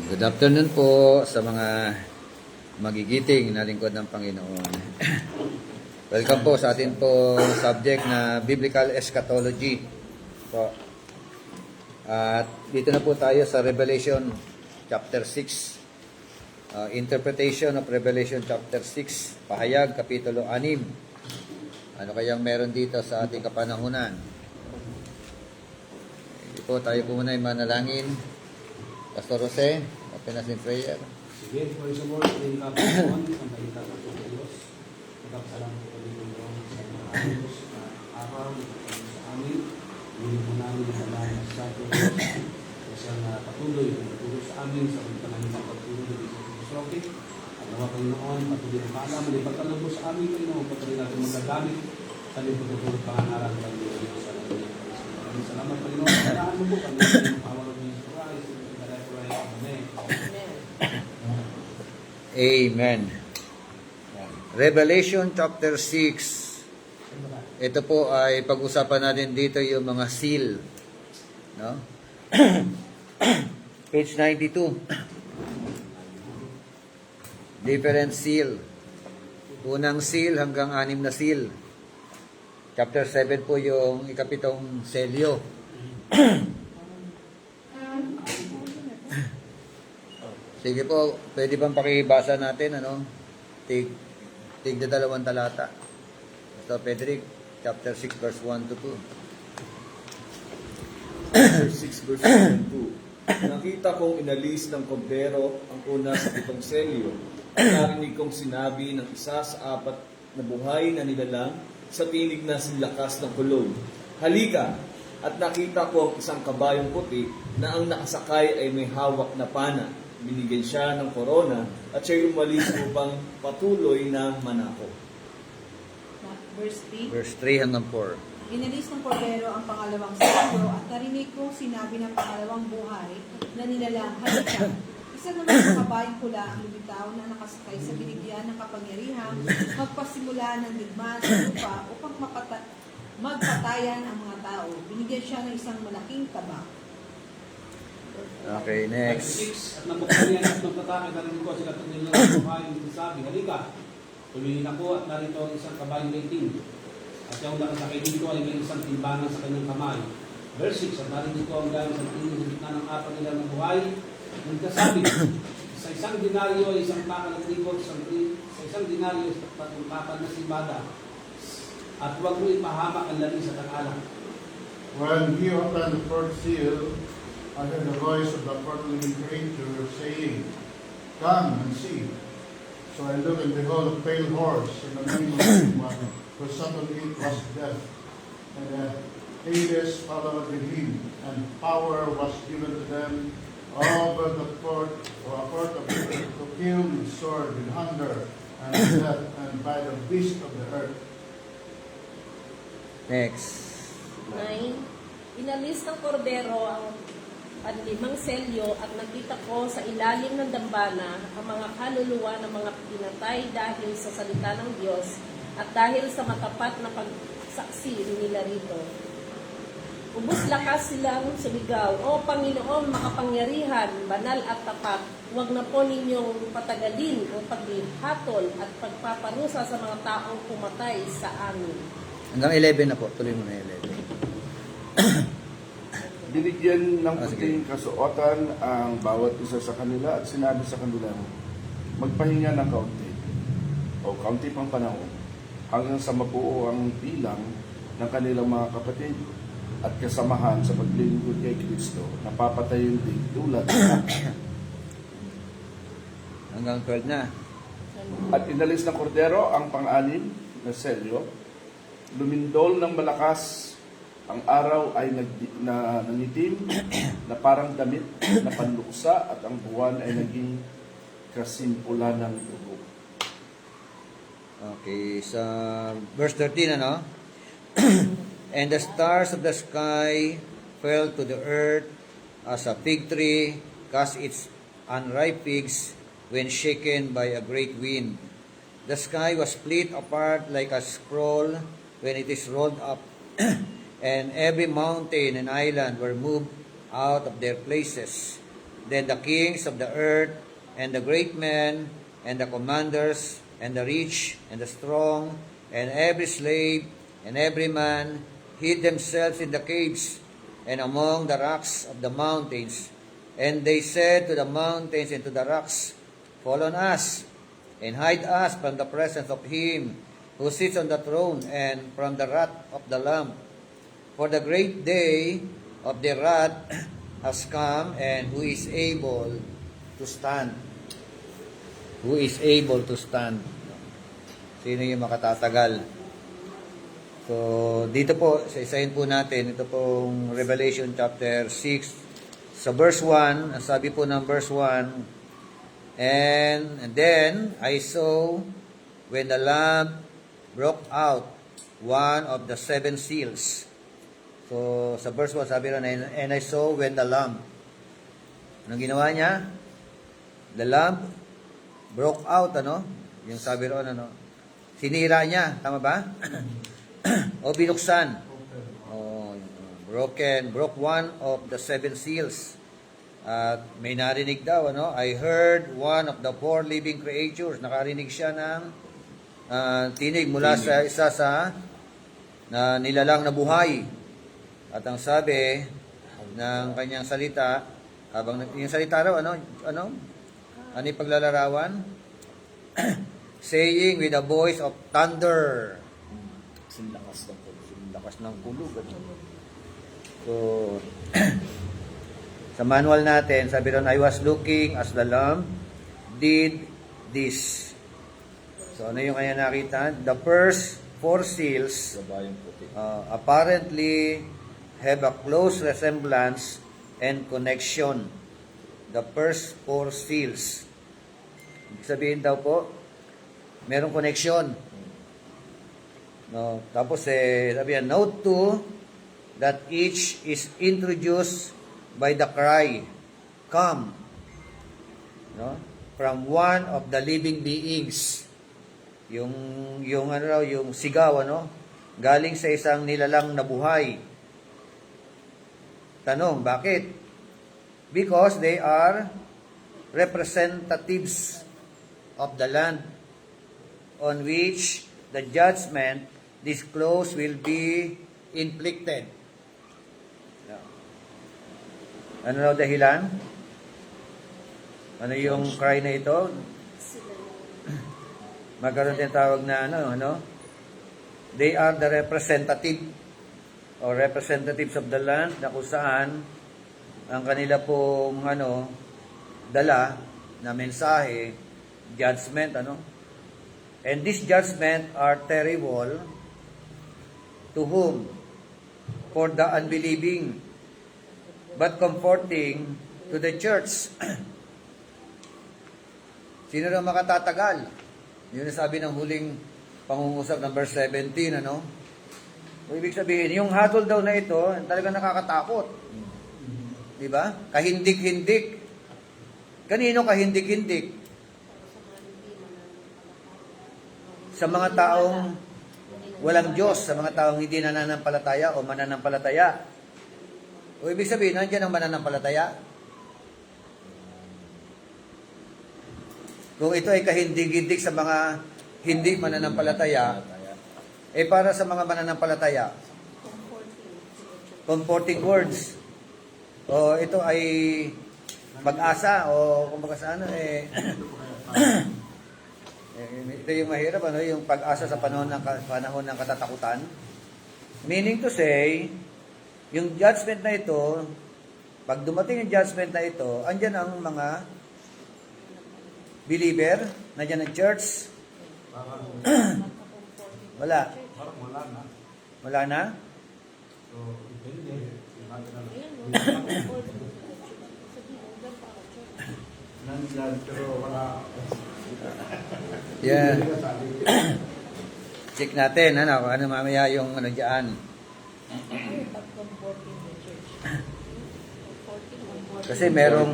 Good afternoon po sa mga magigiting na lingkod ng Panginoon. Welcome po sa atin po subject na Biblical Eschatology. Po. At dito na po tayo sa Revelation chapter 6. Interpretation of Revelation chapter 6. Pahayag, kapitulo 6. Ano kayang meron dito sa ating kapanahunan? Ito po, tayo po muna ay manalangin. Pastor Jose, open us in prayer. Sige, praise the Lord. Hindi ka po ang balita ng Diyos. Nagkapasalamat po kami ng Diyos sa mga Diyos na araw na sa amin. Hindi po namin nasalamat sa Diyos. Kasi ang patuloy sa amin sa panahon ng pagtuloy ng Diyos Roque. At nawa Panginoon, patuloy ang kaalaman. Ipagkalog po sa amin, Panginoon, patuloy natin magagamit sa pagtutuloy pangangaral ng Diyos sa amin. Salamat, Panginoon. Salamat mo po kami ng power of Jesus Christ. Amen. Revelation chapter 6. Ito po ay pag-usapan natin dito yung mga seal. No? Page 92. Different seal. Unang seal hanggang 6 na seal. Chapter 7 po yung ikapitong selyo. Sige po, pwede bang pakibasa natin, tig na 2 talata. So, Pedrick, chapter 6, verse 1 to 2. Chapter 6, verse 1 to 2. Nakita kong inalis ng kordero ang una sa 7 selyo. Narinig kong sinabi ng isa sa 4 na buhay na nilalang sa tinig na lakas ng kulog. Halika! At nakita ko ang isang kabayong puti na ang nakasakay ay may hawak na pana. Binigyan siya ng korona at siya'y umalis upang patuloy na manako. Verse 3. Verse 3 hanggang 4. Inalis ng kordero ang pangalawang selyo at narinig kong sinabi ng pangalawang buhay na nilalang, halika. Isa naman sa kabayong pula ang lumitaw na nakasakay sa binigyan ng kapangyarihang magpasimula ng digmaan sa lupa upang magpatayan ang mga tao. Binigyan siya ng isang malaking tabak. Okay, next. At nabuksan niya at nagtatake, narinig ko sila at nilang kabayong sabi, halika, tuloyin ako at narito ang isang kabayong itim. At yung nakasakay dito ay may isang timbangan sa kanyang kamay. Verse 6, at narinig ko ang gayong sa tinig sa gitna ng 4 nila ng buhay. Nagkasabi, sa isang denaryo ay isang takal at likod, sa isang denaryo ay tatlong takal na simbada. At huwag mo ipahamak ang labi sa tangalan. When he opened the fourth seal, I heard the voice of the fourth living creature saying, "Come and see." So I looked, and behold, a pale horse, and the name of the one who sat on it was Death. And Hades followed with him, and power was given to them over the fourth of the earth to kill with sword, with hunger, and with death, and by the beast of the earth. Next. 9. Inalis ng kordero ang 5 selyo at nakita ko sa ilalim ng dambana ang mga kaluluwa ng mga pinatay dahil sa salita ng Diyos at dahil sa matapat na pagsaksi nila rito. Ubus lakas silang sumigaw, "O Panginoon, makapangyarihan, banal at tapat, huwag na po ninyong patagalin o paghatol at pagpaparusa sa mga taong pumatay sa amin." Hanggang 11 na po. Tuloy mo na 11. Binigyan ng sige. puting kasuotan ang bawat isa sa kanila at sinabi sa kanila, magpahinga ng kaunti o kaunti pang panahon hanggang sa mabuo ang bilang ng kanilang mga kapatid at kasamahan sa paglilingkod kay Kristo na papatayin din tulad Hanggang 12 na. at inalis ng kordero ang pang-anim na selyo. Lumindol ng malakas ang araw ay nangitim na parang damit na panluksa at ang buwan ay naging kasimpulan ng dugo. Okay, sa verse 13, And the stars of the sky fell to the earth as a fig tree casts its unripe figs when shaken by a great wind. The sky was split apart like a scroll when it is rolled up, and every mountain and island were moved out of their places. then the kings of the earth, and the great men, and the commanders, and the rich, and the strong, and every slave, and every man, hid themselves in the caves, and among the rocks of the mountains. And they said to the mountains and to the rocks, Fall on us, and hide us from the presence of him who sits on the throne, and from the wrath of the Lamb. For the great day of the wrath has come, and who is able to stand? Who is able to stand? Sino yung makatatagal? So, dito po, isa-isahin po natin, ito pong Revelation chapter 6, sa verse 1, ang sabi po ng verse 1, and then I saw when the Lamb broke out one of the 7 seals. So, sa verse 1, sabi rin, and I saw when the Lamb. Anong ginawa niya? The Lamb broke out, ano? Yung sabi rin, ano? Sinira niya, tama ba? O binuksan. O, broke one of the 7 seals. At may narinig daw, ano? I heard one of the 4 living creatures. Nakarinig siya ng tinig mula sa isa sa nilalang na buhay. At ang sabi ng kanyang salita, habang yung salita raw, ano yung paglalarawan? Saying with a voice of thunder. Lakas ng kulog. So, sa manual natin, sabi ron, I was looking as the Lamb did this. So, ano yung kanya nakita? The first 4 seals apparently have a close resemblance and connection. The first 4 seals. Ibig sabihin daw po, merong connection. No, tapos sabi yan, note 2, that each is introduced by the cry, come, no, from one of the living beings. Yung ano raw, yung sigaw, ano, galing sa isang nilalang na buhay. Tanong, bakit? Because they are representatives of the land on which the judgment disclosed will be inflicted. Ano raw dahilan? Ano yung cry na ito? Magkaroon din tawag na ano? They are the representative or representatives of the land, na kung saan ang kanila pong dala na mensahe, judgment, and this judgment are terrible to whom? For the unbelieving, but comforting to the church. Sino na makatatagal? Yun ang sabi ng huling pangungusap ng verse 17, O, ibig sabihin, yung hatol daw na ito, talaga nakakatakot. Di ba? Kahindik-hindik. Kanino kahindik-hindik? Sa mga taong walang Diyos, sa mga taong hindi nananampalataya o mananampalataya. O, ibig sabihin, nandiyan ang mananampalataya. Kung ito ay kahindik-hindik sa mga hindi mananampalataya, para sa mga mananampalataya, comforting words. O ito ay pag-asa o kumbaga sa ito yung mahirap, yung pag-asa sa panahon ng katatakutan. Meaning to say, yung judgment na ito, pag dumating yung judgment na ito, andyan ang mga believer, nandiyan ang church. Wala. Wala na? So, depende. Nandyan, pero wala. Yeah. Check natin, ano mamaya yung dyan. Kasi merong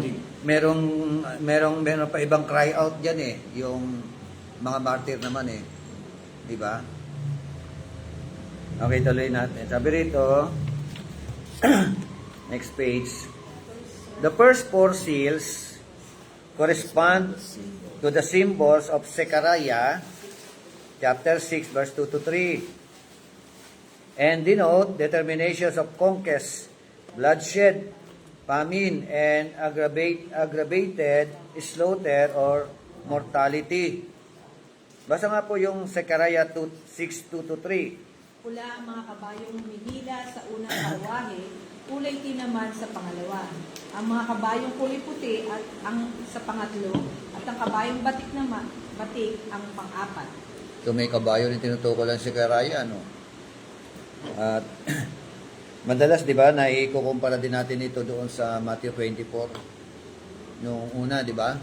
pa ibang cry out dyan yung mga martyr naman di ba? Okay, tuloy natin. Sabi rito, next page. The first 4 seals correspond to the symbols of Zechariah chapter 6 verse 2 to 3 and denote determinations of conquest, bloodshed, famine, and aggravated slaughter or mortality. Basta nga po yung Zechariah 6, 2 to 3. Pula ang mga kabayong humihila sa unang karwahe, kulay tin naman sa pangalawa. Ang mga kabayong kulay puti at ang sa pangatlo, at ang kabayong batik naman, batik ang pang-apat. So may kabayo rin tinutukolan si Zechariah, no? At madalas, di ba, naikukumpara din natin ito doon sa Matthew 24. Noong una, di ba?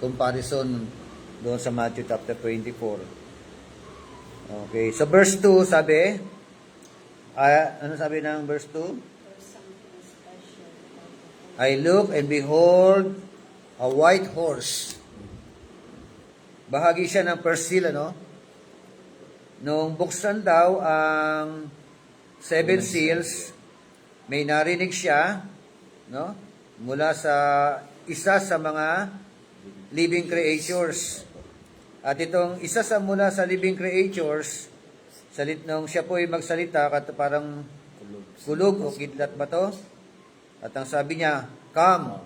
Comparison doon sa Matthew chapter 24. Okay, so verse 2 sabi, ano sabi ng verse 2? I look and behold a white horse. Bahagi siya ng first seal, ano? Nung buksan daw ang 7 seals, may narinig siya, no? Mula sa isa sa mga living creatures. At itong isa sa mula sa living creatures, nung siya po ay magsalita, parang kulog o kidlat ba to? At ang sabi niya, come.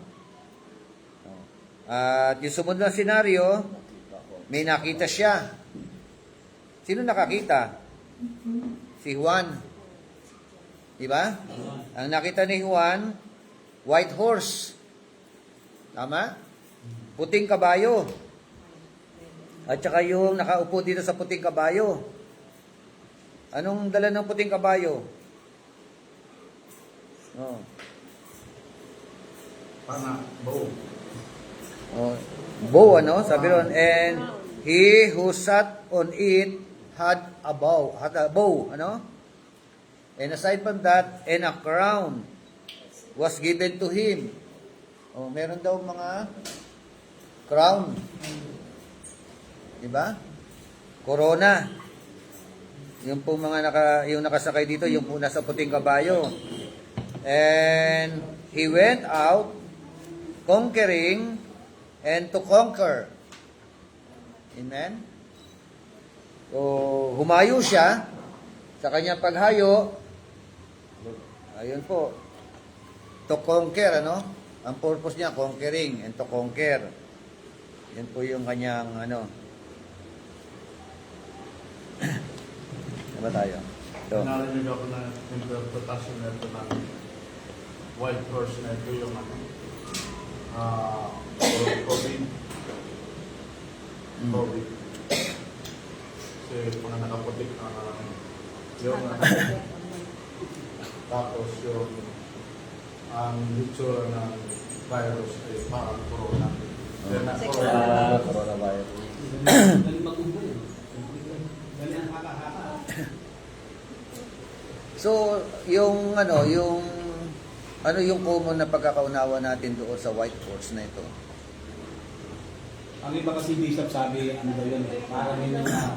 At yung sumunod na senaryo, may nakita siya. Sino nakakita? Si Juan. Di ba? Ang nakita ni Juan, white horse. Tama? Puting kabayo. At saka yung nakaupo dito sa puting kabayo. Anong dala ng puting kabayo? Oh. Bow. Oh, bow, ano? Sabi ron, and he who sat on it had a bow, ano? And aside from that, and a crown was given to him. Oh, meron daw mga crown. Diba? Corona. Yung po mga yung nakasakay dito, yung po nasa puting kabayo. And he went out conquering and to conquer. Amen? So, humayo siya sa kanyang paghayo. Ayun po. To conquer, ano? Ang purpose niya, conquering and to conquer. Yan po yung kanyang, ano. Ano ba tayo? Ito. Narinig ako na interpretation na ito ng white horse na ito yung COVID. COVID. Kasi mga nakaputik yung tapos yung ang litsura ng virus ay parang corona. Then, Coronavirus. Dali mag-ubo yun. Dali ang haka-haka. So, yung yung common na pagkakaunawa natin doon sa white horse na ito? Ang iba kasi Bishop sabi, ano daw yun, parang yun na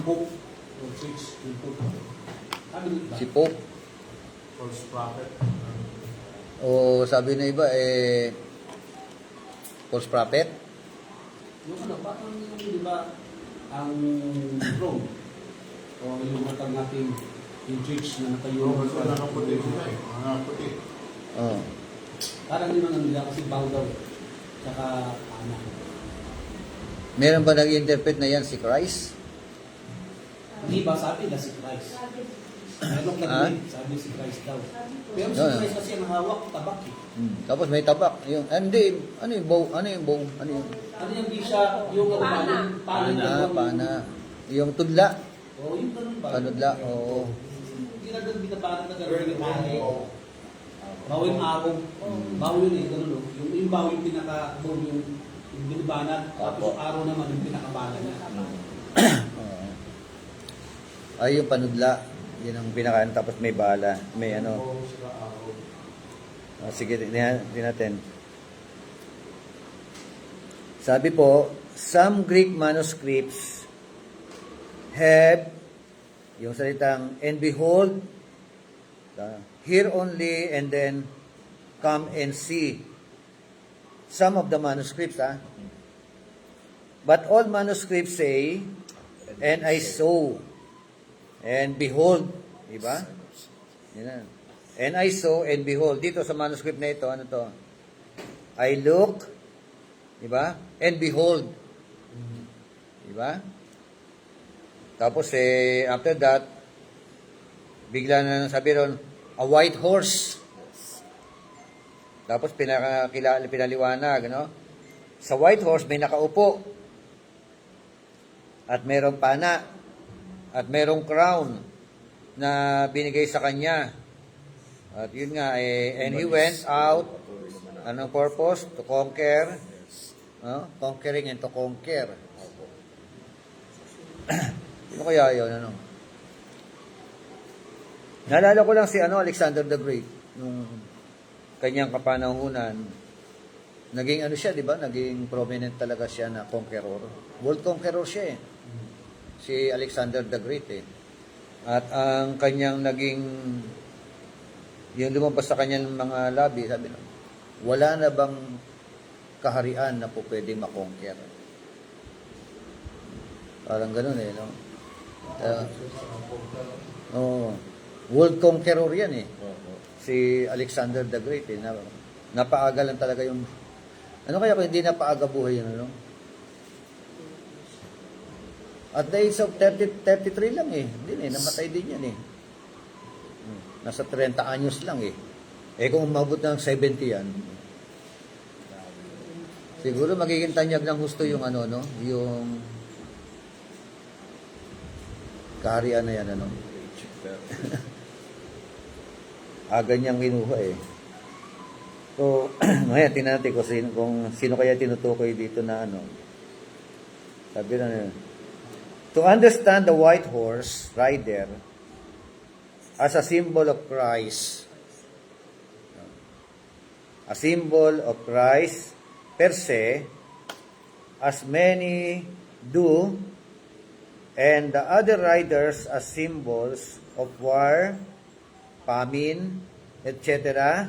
Pope or Church. Sabi nila. Si Pope? false prophet. O sabi na iba, false prophet? Yung ano, parang yung, di ba, ang Rome, o yung matang nating yung church na natayo. Yung kasi nakaputik sila mga putik. Oh. Parang yun ang nila kasi baw daw. Tsaka, Meron ba nag-interpret na yan si Christ? Hindi ba sabi na si Christ? Meron nag sabi si Christ daw. Pero si Christ kasi ang hawak, tabak eh. Tapos may tabak. Yung, hindi, ano yung bow? Ano yung bow? Ano yung? Ano yung di siya, yung pana. Pana. Yung tudla. Oo, yung ganun ba? Panudla, oo. Hindi na ganun, binabanat na ganun yung pare. Bawo yung abong. Bawo yun eh, ganun o. Yung bawo yung pinaka-bow yung binibanat. Tapos yung araw naman yung pinakabanat niya. Ay, yung panudla. Yun ang pinakaan. Tapos may bala. May ano. Sige, tingnan natin. Sabi po, some Greek manuscripts have yung salitang, and behold, here only, and then come and see. Some of the manuscripts, But all manuscripts say, and I saw, and behold, diba? Yan. And I saw, and behold. Dito sa manuscript na ito, ano to? I look, diba? And behold. Diba? Tapos after that, bigla na sabi ron, a white horse. Tapos pinaliwanag, no? Sa white horse may nakaupo. At merong pana. At merong crown na binigay sa kanya. At yun nga, and he went out, anong purpose? To conquer. Conquering and to conquer. Sino kaya yun, ano? Naalala ko lang si Alexander the Great, nung kanyang kapanahunan. Naging siya, di ba? Naging prominent talaga siya na conqueror. World conqueror siya si Alexander the Great At ang kanyang naging, yung lumabas sa kanyang mga labi, sabi na, wala na bang kaharian na po pwedeng makonquer? Parang ganun no? World conqueror yan si Alexander the Great napaaga lang talaga yung ano kaya kung hindi napaaga buhay yun at the age of 33 lang din namatay din yan nasa 30 anyos lang kung umabot ng 70 yan siguro magiging tanyag ng husto yung yung kaharian na yan aga niyang kinuha So, ngayon, tingnan natin kung sino kaya tinutukoy dito na Sabi na to understand the white horse rider as a symbol of Christ. A symbol of Christ per se, as many do, and the other riders as symbols of war, famine, etc.,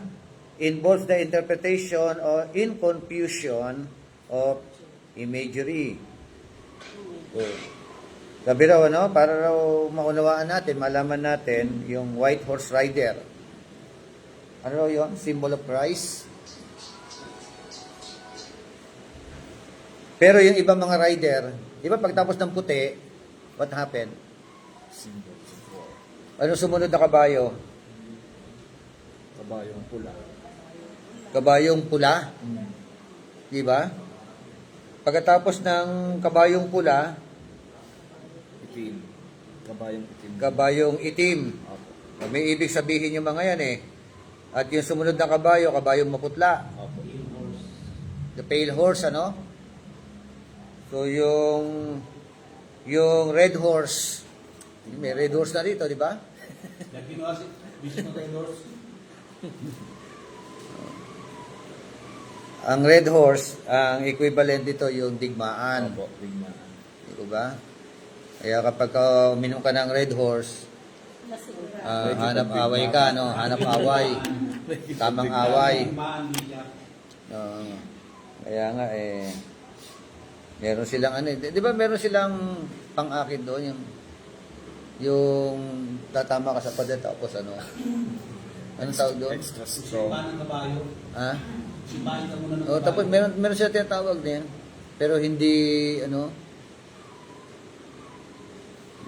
involves the interpretation or in confusion of imagery. Sabi raw, para raw maunawaan natin, malaman natin yung white horse rider. Ano raw yun? Symbol of Christ. Pero yung ibang mga rider, di ba pagtapos ng puti, what happened? Ano sumunod na kabayo? Kabayong pula. Kabayong pula. Di ba? Pagkatapos ng kabayong pula, Itim. Kabayong itim. kabayong itim. May ibig sabihin yung mga yan At yung sumunod na kabayo, kabayong maputla. The pale horse, So yung red horse, may red horse na rito, di ba? Ang red horse, ang equivalent dito yung digmaan. Opo, digmaan. Di ba? Kaya kapag uminom ka ng red horse, hanap away ka, Hanap away. Tamang away. Kaya nga, meron silang di ba meron silang pang-akit doon, yung tatama ka sa pader, tapos anong tawag doon? Extra strong. Ha? Tapos meron sila tinatawag din, pero hindi,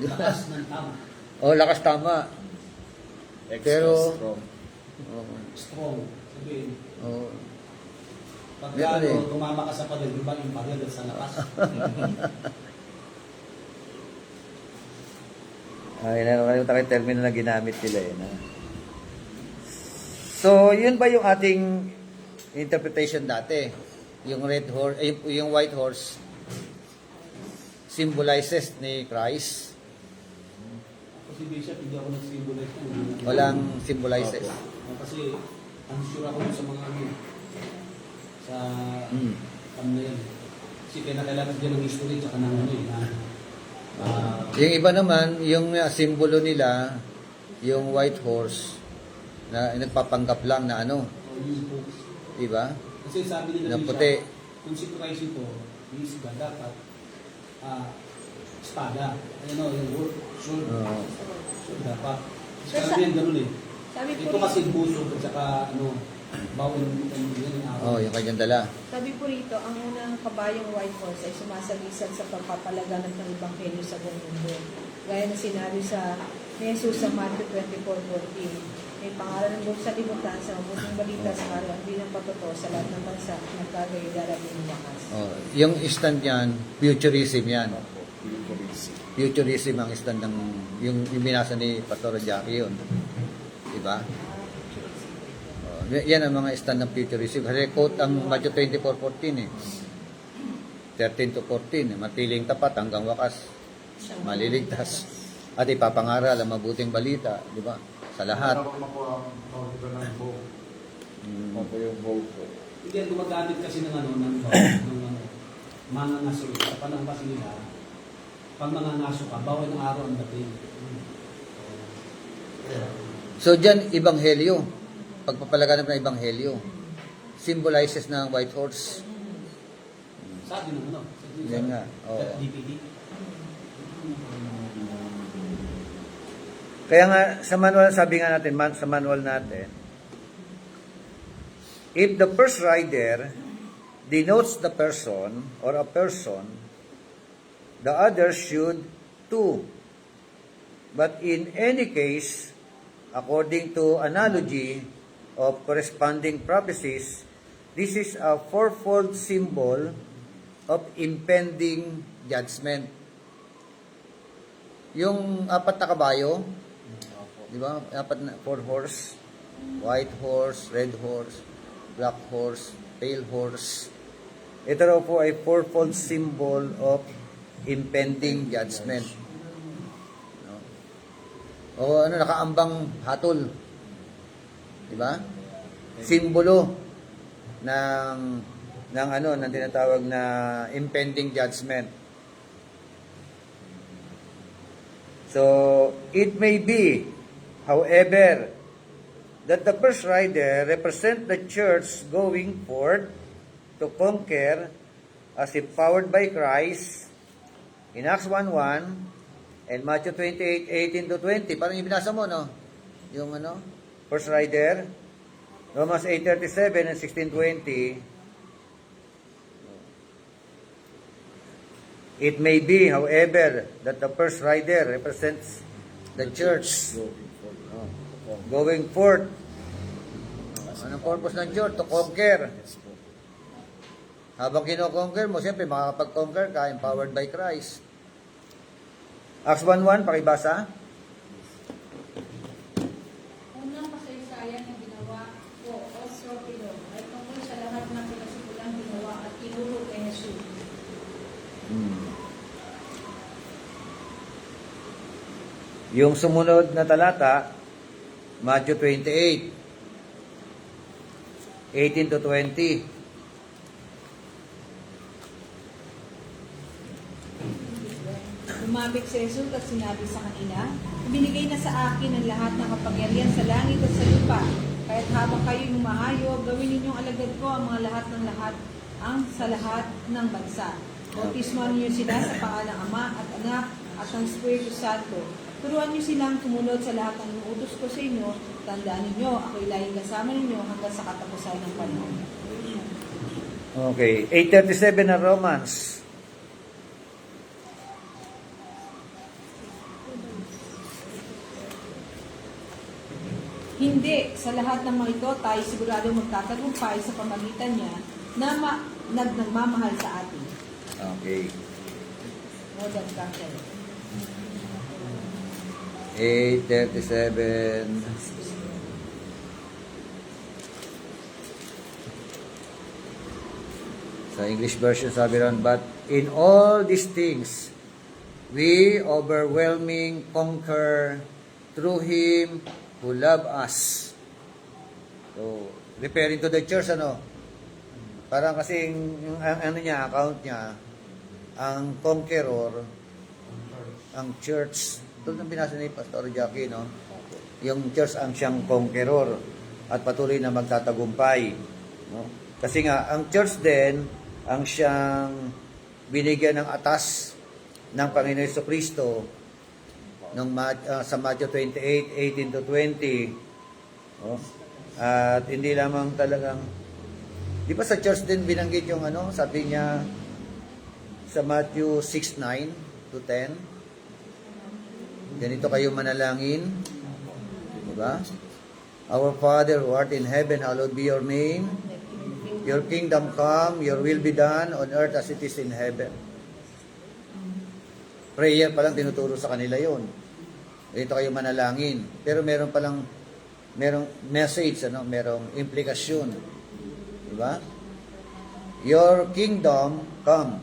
Lakas ng tama. lakas tama. Extra Pero, strong. Strong. Sabihin, pag Meron tumama ka sa pader, di ba yung pader sa lakas? Nakalimutan ko yung termino na ginamit nila So, yun ba yung ating interpretation dati? Yung red horse, yung white horse symbolizes ni Christ. Kasi Bishop, hindi ako nag-symbolize ko. Walang symbolizes. Kasi, ang sure ako sa mga sa na yan. Kasi kailangan din ng history tsaka ng Yung iba naman, yung simbolo nila, yung white horse, na nagpapanggap lang na Yun po. Diba? Kasi sabi nila Na Bishop, puti. kung si Christ ito, yung isda dapat espada. Ano, yung word, sword. Oo. Sword dapat. Sir, Sabi yan ganun eh. Sabi po Ito kasi rito, busog at saka bawal yung Oh, yung kanyang dala. sabi po rito, ang unang kabayong white horse ay sumasalisan sa pagpapalaganap ng Ebanghelyo sa buong mundo. Gaya na sinabi ni Jesus sa Matthew 24:14. May pangalan ng buong salibutan sa mabuting balita sa araw ang bilang patuto sa lahat ng bansa nagkagayo darating ng wakas. Oh, yung stand yan, futurism yan. Futurism ang stand ng yung binasa ni Pastor Jackie yun. Diba? Oh, yan ang mga stand ng futurism. Kasi quote ang Matthew 24:14 eh. 13 to 14, matiling tapat hanggang wakas, maliligtas. At ipapangaral ang mabuting balita, di ba? Sa lahat. Para makuha ang tawag ito ng bow. Ako yung vote ko. Hindi yan gumagamit kasi ng mga ngaso. Sa panahon kasi nila, pag mga ngaso ka, bawal ng araw ang dating. So dyan, Ebanghelyo. Pagpapalaganap ng Ebanghelyo. Symbolizes ng white horse. Sabi ng Yan nga, oo. DPD. Kaya nga, sa manual, sabi nga natin, sa manual natin, if the first rider denotes the person or a person, the others should too. But in any case, according to analogy of corresponding prophecies, this is a fourfold symbol of impending judgment. Yung apat na kabayo, di ba? Four horse, white horse, red horse, black horse, pale horse. Ito raw po ay fourfold symbol of impending judgment. No? O nakaambang hatol. Di ba? Simbolo ng tinatawag na impending judgment. So, it may be, however, that the first rider represent the church going forth to conquer as empowered by Christ in Acts 1:1 and Matthew 28:18 to 20. Parang yung binasa mo, no? Yung first rider, Romans 8:37 and 16:20. It may be, however, that the first rider represents the church going forth. Anong purpose ng church? To conquer. Habang kino-conquer mo, siyempre makakapag-conquer ka, empowered by Christ. Acts 1:1, pakibasa. Unang kasaysayan na ginawa ko o Sopilo ay tungkol sa lahat ng pinasipulang ginawa at tinuro kay Jesus. Yung sumunod na talata, Matthew 28:18 to 20. Lumapit si Jesus at sinabi sa kanila, "Binigay na sa akin ang lahat ng kapangyarihan sa langit at sa lupa. Kahit habang kayo'y humahayo, gawin ninyong alagad ko ang mga lahat ng lahat sa lahat ng bansa. Bautismuhan niyo sila sa pangalan ng Ama at Anak at ng Espiritu Santo. Turuan niyo silang sumunod sa lahat ng inuutos ko sa inyo. Tandaan ninyo, ako'y laging kasama ninyo hanggang sa katapusan ng panahon." Okay, 8:37 na Romans. Hindi, sa lahat ng mga ito, tayo siguradong magtatagumpay sa pamagitan niya na nagmamahal sa atin. Okay. More than conqueror. 8:37. Sa English version sabi ron, but in all these things, we overwhelming conquer through Him who loved us. So, referring to the church, parang kasi yung account niya, ang conqueror, ang church. Ito ang binasa ni Pastor Jackie, no? Yung church ang siyang conqueror. at patuloy na magtatagumpay. No? Kasi nga, ang church din, ang siyang binigyan ng atas ng Panginoon Jesucristo sa Matthew 28:18 to 20. No? At hindi lamang talagang, di ba sa church din binanggit yung sabi niya sa Matthew 6:9 to 10, ganito kayo manalangin, di ba? Our Father who art in heaven, hallowed be your name. Your kingdom come, your will be done on earth as it is in heaven. Prayer pa lang tinuturo sa kanila yon. Ganito kayo manalangin. Pero merong message, merong implikasyon. Di ba? Your kingdom come.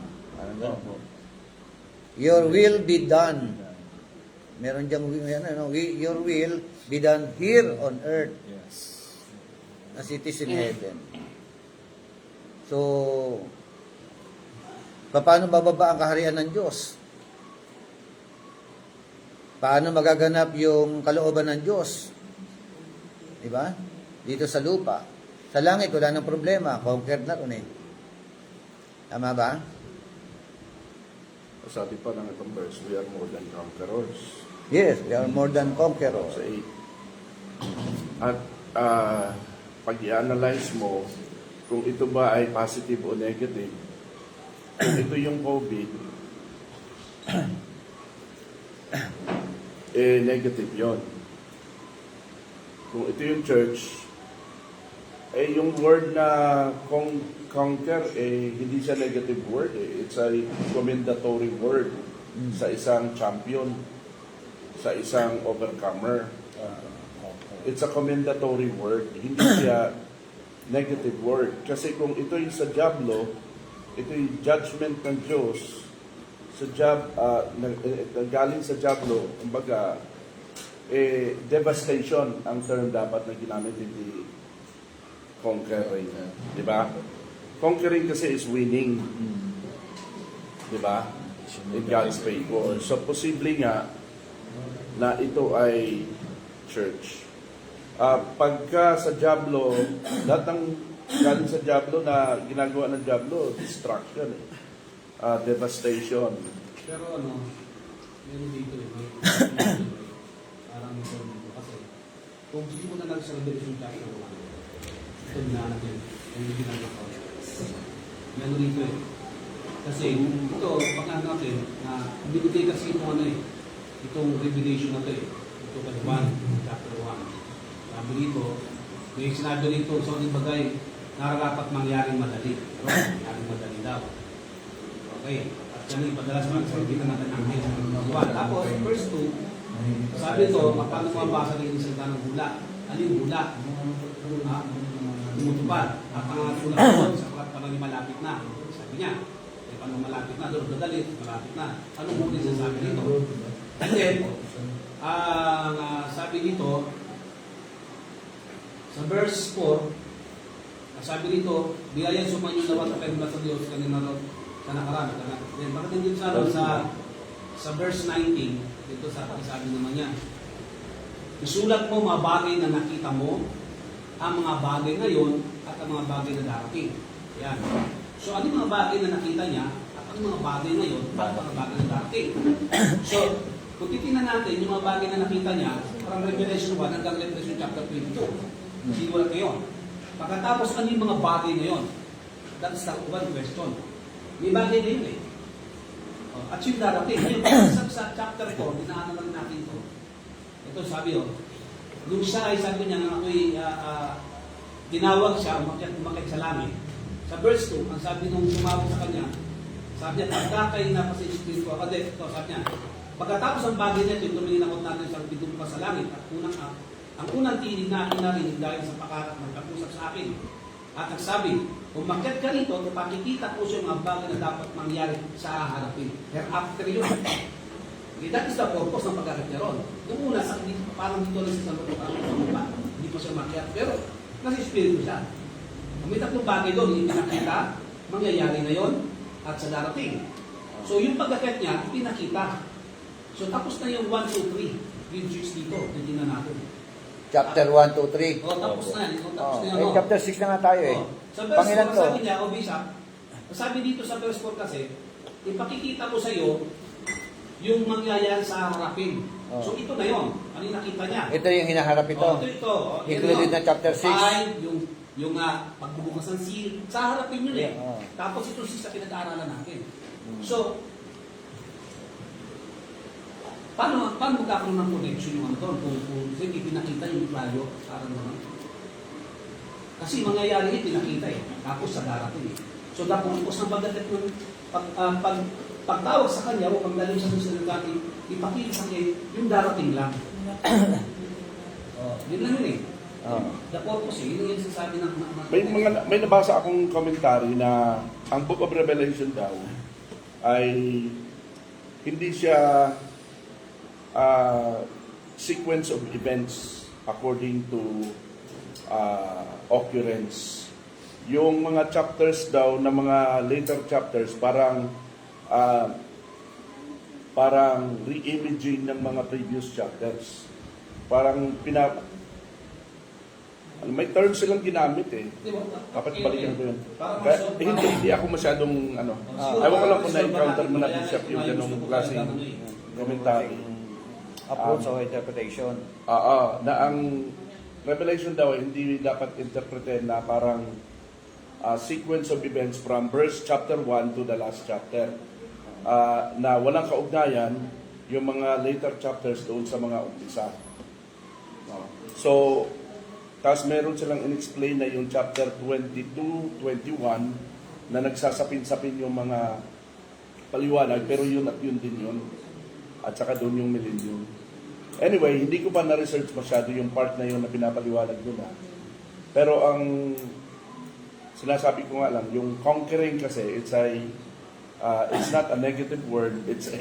Your will be done. Meron diyang, your will be done here on earth as it is in heaven. So, paano bababa ang kaharian ng Diyos? Paano magaganap yung kalooban ng Diyos? Diba? Dito sa lupa. Sa langit, wala nang problema. Conquered na rin eh. Tama ba? Sabi pa ng itong verse, we are more than conquerors. Yes, we are more than conquerors. Sa 8. At pag i-analyze mo, kung ito ba ay positive o negative, kung ito yung COVID, negative yon. Kung ito yung church, yung word na conquer, hindi siya negative word. It's a commendatory word sa isang champion, sa isang overcomer. It's a commendatory word. Hindi siya negative word. Kasi kung ito yung sa Diablo, ito yung judgment ng Diyos, galing sa Diablo, kumbaga, devastation ang term dapat na ginamit, hindi conquering. Di ba? Conquering kasi is winning. Di ba? In God's favor. So, posible nga na ito ay church. Pagka sa Diablo, lahat ng galing sa Diablo na ginagawa ng Diablo, destruction, devastation. Pero meron dito parang ito dito kasi kung hindi mo na sa Revelation chapter 1, ito na natin, yung ginagawa. Meron dito kasi ito, pagkaan natin, na binigay kasi itong Revelation na ito ito kasi 1, chapter 1. Sabi dito, may sinabi dito sa uling bagay, nararapat mangyaring madali. Pero mangyaring madali daw. Okay. At yan padalas sabi natin ang hangin. Tapos, verse 2, sabi ito, paano mo ang basa ng isang tanong hula? Ano yung hula? Tumutupad. At ang hula doon, sa parang malapit na. Sabi niya, paano malapit na? Doon dadalit, malapit na. Anong huli sa sabi dito? And then, sabi dito, sa verse 4, sabi dito, biyayan sumayin nawa sa pagmula sa Diyos kanina sa nakaraan. Then, bakit hindi sa verse 19, dito sabi naman niya, isulat mo mga bagay na nakita mo, ang mga bagay ngayon at ang mga bagay na darating. Ayan. So, ano yung mga bagay na nakita niya at ang mga bagay ngayon at ang mga bagay na darating? So, kung titingnan natin yung mga bagay na nakita niya, parang Revelation 1 hanggang Revelation chapter 22. Sinulat ngayon. Pagkatapos, ano yung mga bagay ngayon? That's the one question. May bagay na yun eh. At yung darating. Ngayon, sa chapter 4, dinaanan lang natin ito. Ito sabi nung siya ay sabi niya na ako'y tinawag siya, umakyat sa langit. Sa verse 2, ang sabi nung sumawag sa kanya, sabi niya, pagkakay na pa sa Espiritu ako. Ito, sabi niya, pagkatapos ang bagay na ito, tumingin ako natin sa bidong pa sa langit. At ang unang tinig na aking narinig dahil sa pakarat ng kapusap sa akin. At nagsabi, umakyat ka rito, pakikita ko siya mga bagay na dapat mangyari sa haharapin. After yun, that is the purpose ng pagkakit niya ron. Noong una, parang dito lang sa lupa, hindi pa siya makyat. Pero, nasa espiritu siya. May tatlong bagay doon, hindi pinakita, mangyayari ngayon, at sa darating. So, yung pagkakit niya, pinakita. So, tapos na yung 1, 2, 3, yung church dito, hindi na natin. Chapter 1, 2, 3. Tapos na yan. Tapos Oh, na yan. eh, chapter 6 na nga tayo eh. Sa verse Pangilan 4, to? sabi niya, Bishop, sabi dito sa verse 4 kasi, ipakikita ko sa iyo yung mangyayari sa harapin. Oh. So ito na yun. Ano yung nakita niya? Ito yung hinaharap ito. Ito. Included na chapter 6. Yung pagbubukas ng seal. Sa harapin yun eh. Oh. Tapos ito 6 sa pinag-aaralan natin. Hmm. So, paano magkakaroon ng connection yung ano doon? Kung hindi pinakita yung playo, parang naman. Kasi mangyayari yung pinakita eh. Tapos sa darating eh. So, tapos ng pagdating ng pagtawag sa kanya o pagdating sa salita, ipakita sa kanya yung darating lang. Yun lang yun eh. The purpose eh. Yun yung sasabi ng May nabasa akong commentary na ang Book of Revelation daw ay hindi siya sequence of events according to occurrence. Yung mga chapters daw na mga later chapters parang re-imaging ng mga previous chapters. Parang may term silang ginamit eh. Dapat balikan ko yun. Hindi ako masyadong ewan ko lang kung na-encounter mo na Bishop yung ganong klaseng commentary. Approach o interpretation. Na ang Revelation daw hindi dapat interpreted na parang sequence of events from verse chapter 1 to the last chapter. Na walang kaugnayan yung mga later chapters doon sa mga umpisa. So, tapos meron silang in-explain na yung chapter 22, 21 na nagsasapin-sapin yung mga paliwanag, pero yun at yun din yun. At saka doon yung millennium. Anyway, hindi ko pa na-research masyado yung part na yun na pinapaliwanag nila. Pero ang sinasabi ko nga lang, yung conquering kasi, it's not a negative word, it's a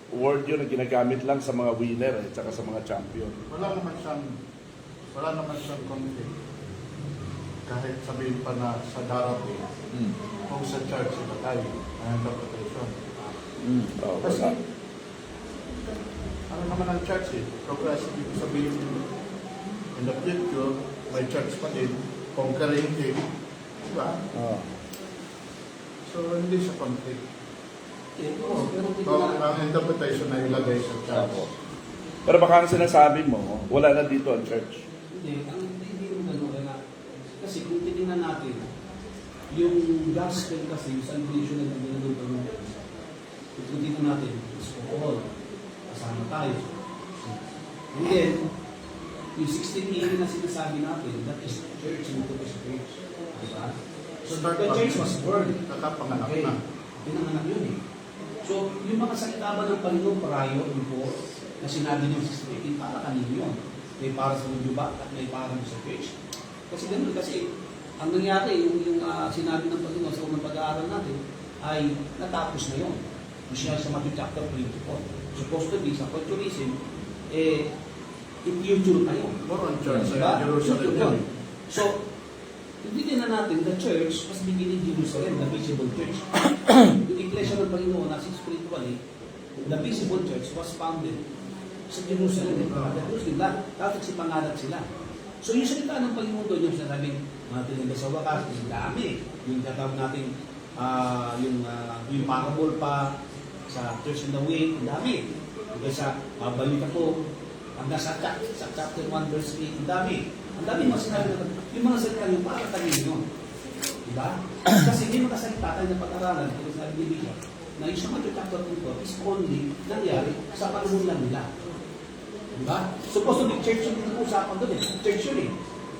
word yun na ginagamit lang sa mga winner at saka sa mga champion. Wala naman siyang conflict. Kahit sabihin pa na sa darating, kung sa church iba tayo, ang interpretation. Kasi, ano naman ang church eh? Progressive, ibig sabihin, in the future, may church pa din, conquering din. Diba? So, hindi siya conflict. So, ang interpretation na ilagay sa church. Pero baka ang sinasabi mo, wala na dito ang church. Hindi naman gano'n na. Kasi kung titingnan natin, yung gospel kasi, yung salvation na ginagawa natin, kung titingnan natin, is for all. Kasama tayo. And then, yung 1680 na sinasabi natin, that is church and the church. Diba? So, the church was born. Nakapanganak na. Pinanganak yun eh. So, yung mga salita ba ng Panginoon prior, before, na sinabi niyo sa 1618, para kanino yun? May para sa mga at may para sa church. Kasi ganun, kasi ang nangyari, yung sinabi ng Panginoon sa unang pag-aaral natin, ay natapos na yun. Yung siya sa Matthew chapter 24. Supposed to be, sa culturism, future na yun. More on church, Diba? Jerusalem Future yun. yun. So, hindi na natin, the church was beginning in Jerusalem, the visible church. Yung iglesia ng Panginoon, as spiritually, the visible church was founded sa Jerusalem. Dapat si pangalat sila. So yung salita ng Panginoon doon, yung sinasabing, mga tinanda sa wakas, yung dami. Yung katawag natin, yung parable pa sa Church in the Way, ang dami. Hanggang sa, babalik ako, hanggang sa chapter 1 verse 8, ang dami. Ang dami mga sinabi natin, yung mga salita yung para kanino yun. Diba? Kasi hindi makasalita tayo na pag-aralan, kung sinabi ni Bishop, na yung sa Matthew chapter 24 is only nangyari sa panahon lang nila. Diba? Supposed to be church yung pinag-uusapan doon eh. Church yun eh.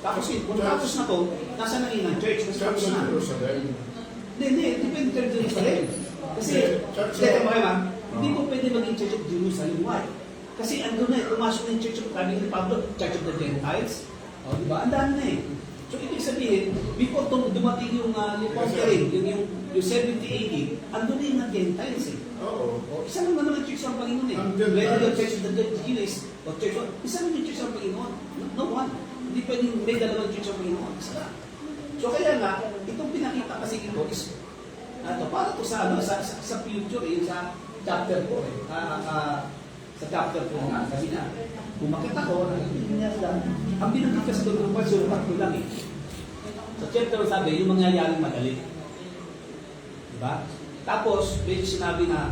Tapos kung tapos na to, nasa na rin ang church? Kasi Church tapos of na. Jerusalem. Hindi. Depende church of Jerusalem. Kasi, teka mo kayo hindi mo pwede maging church of Jerusalem. Why? Kasi andun na eh, pumasok na yung church of, sabi ni Pablo, church of the Gentiles. O, diba? Ang dami na eh. So, ibig sabihin, before dumating yung conquering, yung 70-80, andun na yung Gentiles eh. Oo. O, isa lang naman ang church ng Panginoon eh. Ang Gentiles. Whether the church of the Jews o church of, isa lang yung church ng Panginoon. No one. Hindi pwedeng may dalawang church ng Panginoon. Isa lang. So, kaya nga, itong pinakita kasi ito is, para to sa future eh, sa chapter 4 eh. Sa chapter 2 nga, sabi niya, umakit ako, ang binanggit kasi doon ng verse, tatlo lang eh. Sa chapter sabi, yung mangyayaring madali. Diba? Tapos, may sinabi na,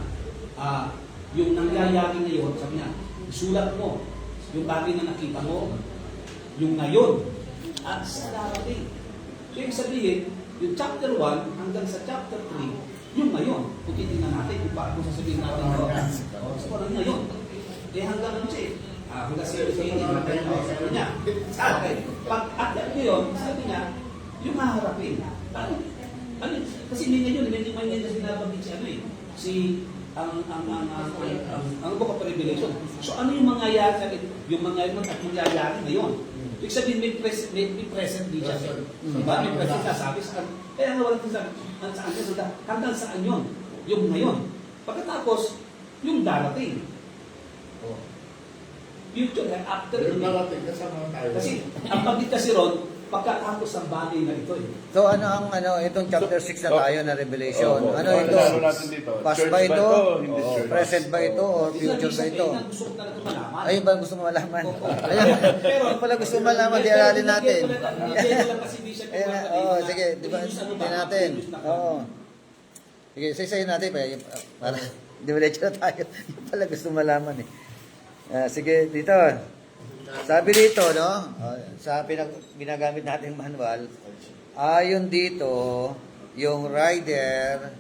yung nangyayari ngayon, sabi niya, isulat mo, yung bagay na nakita mo, yung ngayon, at sa darating. So, yung sabihin, yung chapter 1 hanggang sa chapter 3, yung ngayon. Kung titignan natin, kung paano sasabihin natin ito. So, parang ngayon. Eh, hanggang ano siya eh. Hanggang sa sabi niya, sa akin, pag at ngayon, sabi niya, yung haharapin. Ano? Kasi hindi ngayon, hindi man yun na sinabanggit si ano eh. Si ang book of Revelation. So ano yung mangyayari? Yung mangyayari ngayon. Ibig sabihin, may present din siya. Diba? May present siya. Sabi sa kaya nga walang sabi, hanggang saan yun? Yung ngayon. Pagkatapos, yung darating. Future, after. Yung darating, kasama tayo. Kasi, ang pagkit kasi ron, pagkatapos ng bagay na ito eh. So itong chapter 6 na tayo na Revelation. Opo. Ano ito? Ano natin dito? Past Church ba ba ito? ito? Hindi Oo, church. present ba ito? Or future ba ito? Gusto ko talaga malaman. Ayun ba gusto mo malaman? Oo. Ayun. Ayun pala gusto mo malaman, di aralin natin. Ayun na, oo, sige, di ba, di natin. Oo. Sige, saysayin natin pa. Para, diretso na tayo. Yung pala gusto mo malaman eh. Sige, dito. Sabi dito, no? Sa ginagamit nating manual, ayon dito, yung rider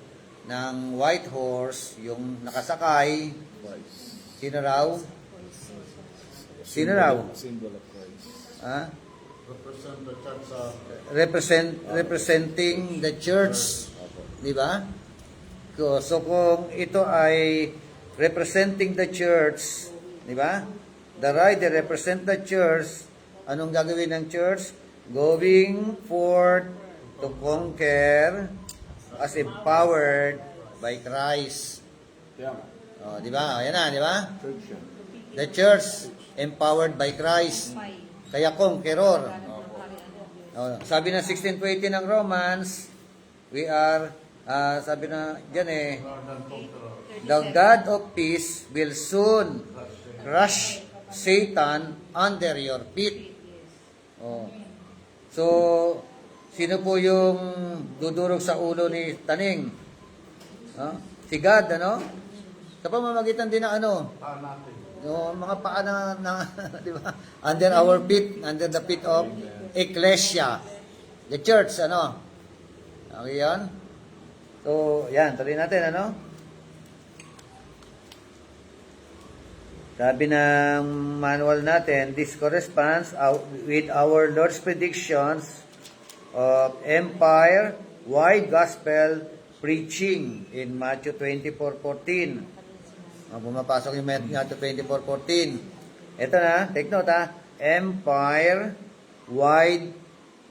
ng white horse, yung nakasakay, sino raw? Sino raw? Symbol of Christ. Ha? Represent the church of Representing the church. Di ba? So kung ito ay representing the church, di ba? The rider represent the church. Anong gagawin ng church? Going forth to conquer as empowered by Christ. Yeah. Oh, di ba? Ayan na, di ba? Church yan. The church empowered by Christ. Kaya conqueror. Oh, sabi na 16:20 ng Romans, we are, sabi na dyan eh, the God of peace will soon crush Satan under your feet. Oh. So, sino po yung dudurog sa ulo ni Taning? Si God, ano? Sa pamamagitan din ng ano? Yung mga paa na di ba? Under our feet, under the feet of Ecclesia. The church, ano? Okay yan? So, yan. Tuloy natin, ano? Sabi ng manual natin, this corresponds with our Lord's predictions of empire-wide gospel preaching in Matthew 24:14. Pumapasok yung Matthew 24:14. Ito na, take note ha. Empire-wide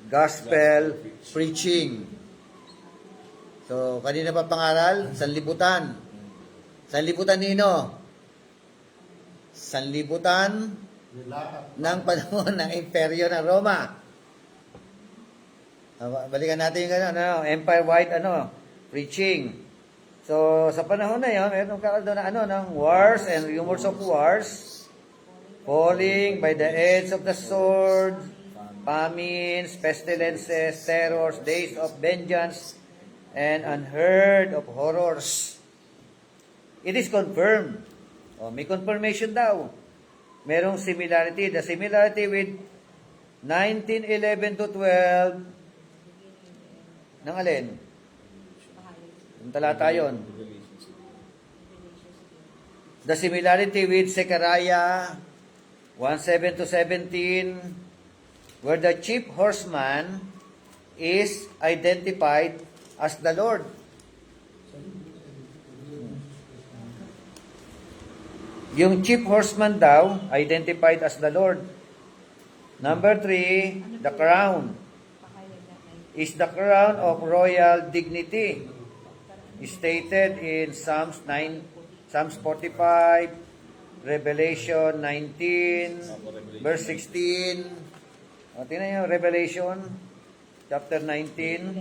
gospel preaching. So, kanina pa pangaral? Sanlibutan. Sanlibutan nino? Sanlibutan ng panahon ng imperyo ng Roma. Balikan natin yung empire-wide preaching. So, sa panahon na yun, mayroong doon na ng wars and rumors of wars, falling by the edge of the sword, famines, pestilences, terrors, days of vengeance, and unheard of horrors. It is confirmed. May confirmation daw. Merong similarity. The similarity with 19:11 to 12 ng alin? Yung talata yun. The similarity with Zechariah 1:7 to 17, where the chief horseman is identified as the Lord. Yung chief horseman daw, identified as the Lord. Number 3, the crown is the crown of royal dignity. Stated in Psalms 45, Revelation 19, verse 16. Tingnan nyo, Revelation chapter 19.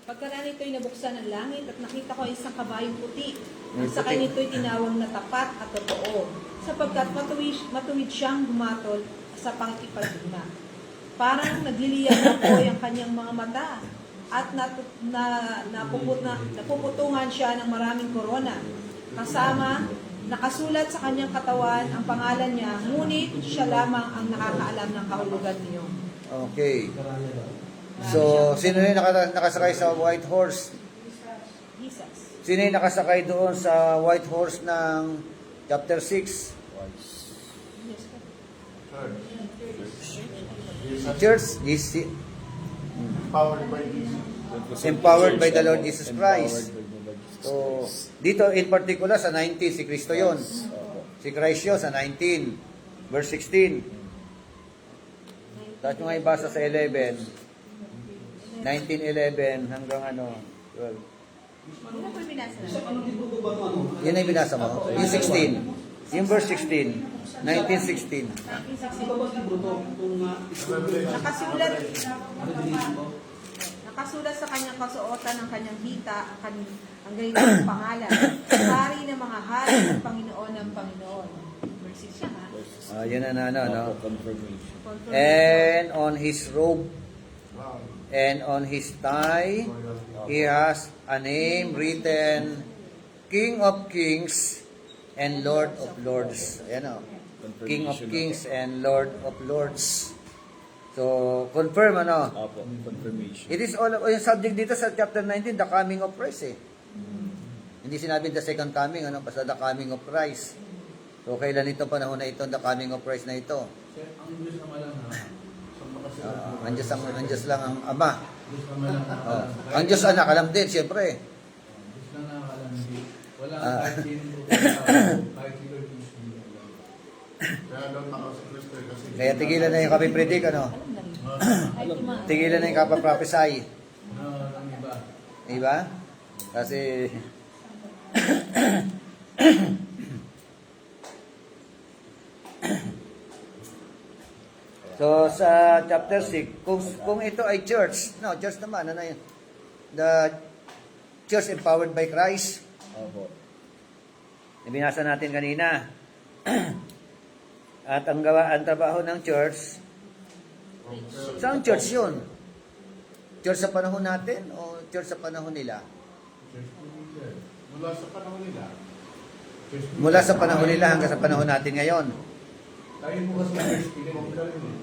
Pagkaraan nito'y nabuksan ng langit at nakita ko isang kabayong puti. Ang sakay nito'y tinawag na tapat at totoo, sapagkat matuwid siyang gumatol sa pangkipagdigma. Parang nagliliyab na po ang kanyang mga mata at napuputungan siya ng maraming korona. Kasama, nakasulat sa kanyang katawan ang pangalan niya, ngunit siya lamang ang nakakaalam ng kahulugan niyo. Okay. So, sino yung nakasakay sa white horse? Jesus. Sino yung nakasakay doon sa white horse ng chapter 6? Church is Powered by Jesus. empowered by the Lord Jesus Christ. So, dito in particular sa 19, si Kristo yon. Si Christ yun sa 19, verse 16. Tapos yung ibasa sa 11, 19:11 hanggang 12. Ano po yung binasa Sa natin? anong libro po ba ito? Yun ay binasa mo? Yung 16. Yung verse 16. 19:16. Ano ba ba libro to? Itong Nakasulat, Revelation po? nakasulat sa kanyang kasuotan ng kanyang hita ang ganitong pangalan. Hari ng mga hari ng Panginoon ng Panginoon. Verse 6 siya ha. Yun na no? Confirmation. And on his robe Wow. and on his thigh, he has a name written, King of Kings and Lord of Lords. Ayan o. King of Kings and Lord of Lords. So, confirm Apo, confirmation. It is all, yung subject dito sa chapter 19, the coming of Christ Hindi sinabi the second coming, basta the coming of Christ. So, kailan ito panahon na ito, the coming of Christ na ito? Ang Diyos naman lang na Ang Diyos lang ang Ama. Diyos naman lang Ang Diyos anak, alam din, siyempre. Diyos lang nakakalam. Wala kahit kahit sino Diyos hindi alam. Kaya daw tao si Kristo kasi Kaya tigilan na yung kapipredik, Ay, tuma. Tigilan na yung kapaprophesy. ang iba. Diba? Kasi, so, sa chapter 6, kung ito ay church, church naman, ano yun? The church empowered by Christ. Apo. Ibinasa natin kanina. At ang trabaho ng church, saan church yun? Church sa panahon natin o church sa panahon nila? Mula sa panahon nila. Mula sa panahon nila hanggang sa panahon natin ngayon. Tayo mo kasi church, pinag-umplan yun eh.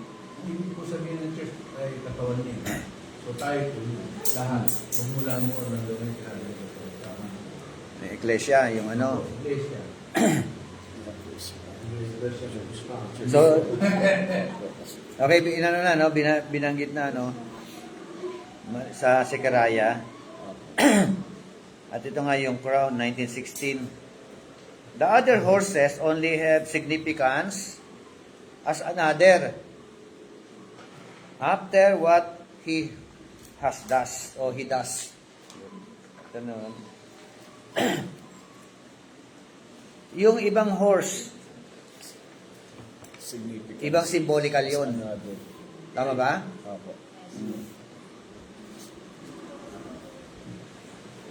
Hindi ko sabihin ng church ay katawan niya. So tayo po, lahat. Magmula mo o nandun ang sinabi ko. Tama. May Ecclesia, yung Iglesia. So, okay, binanggit na, sa Sekaraya. At ito nga yung crown, 1916. The other horses only have significance as another after what he does. Ito naman. Yung ibang horse, Significant. ibang symbolical yun. Another. Tama ba? Apo.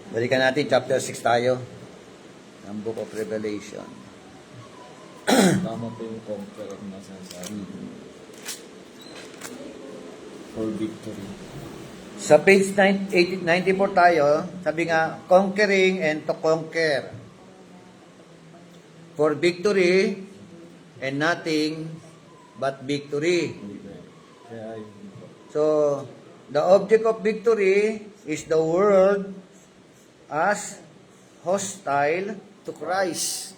Balikan natin, chapter 6 tayo. Ang Book of Revelation. Tama po yung conqueror na sinasabi. For victory. Sa page 94 tayo, sabi nga, conquering and to conquer. For victory and nothing but victory. Kaya yun po. So, the object of victory is the world as hostile to Christ.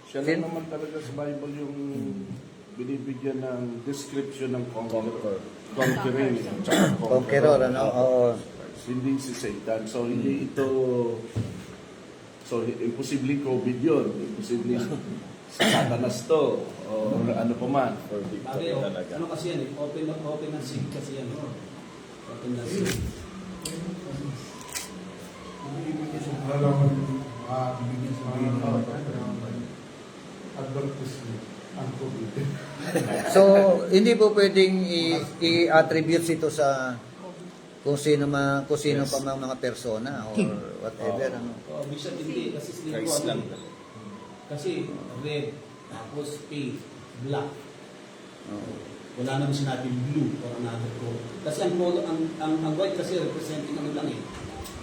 Siya lang naman talaga sa Bible yung binibigyan ng description ng conquering. Tsaka Conqueror, Oo. Hindi si Satan. So, hindi ito... So, imposibleng COVID yun. Imposibleng sa Satanas to. O ano pa man. For victory Bagay, talaga. ano kasi yan eh, open and seek kasi yan. Open and seek. Ibigay sa halaman, ibigay sa mga advertisement ang COVID. So, hindi po pwedeng i-attribute ito sa kung sino pa mga persona or whatever. Ano. Oh, Bishop, hindi. Kasi slave Christ ko, lang. Kasi red, tapos pink, black. Oo. Wala naman sinabing blue or another color. Kasi ang color, ang white kasi representing ano lang eh.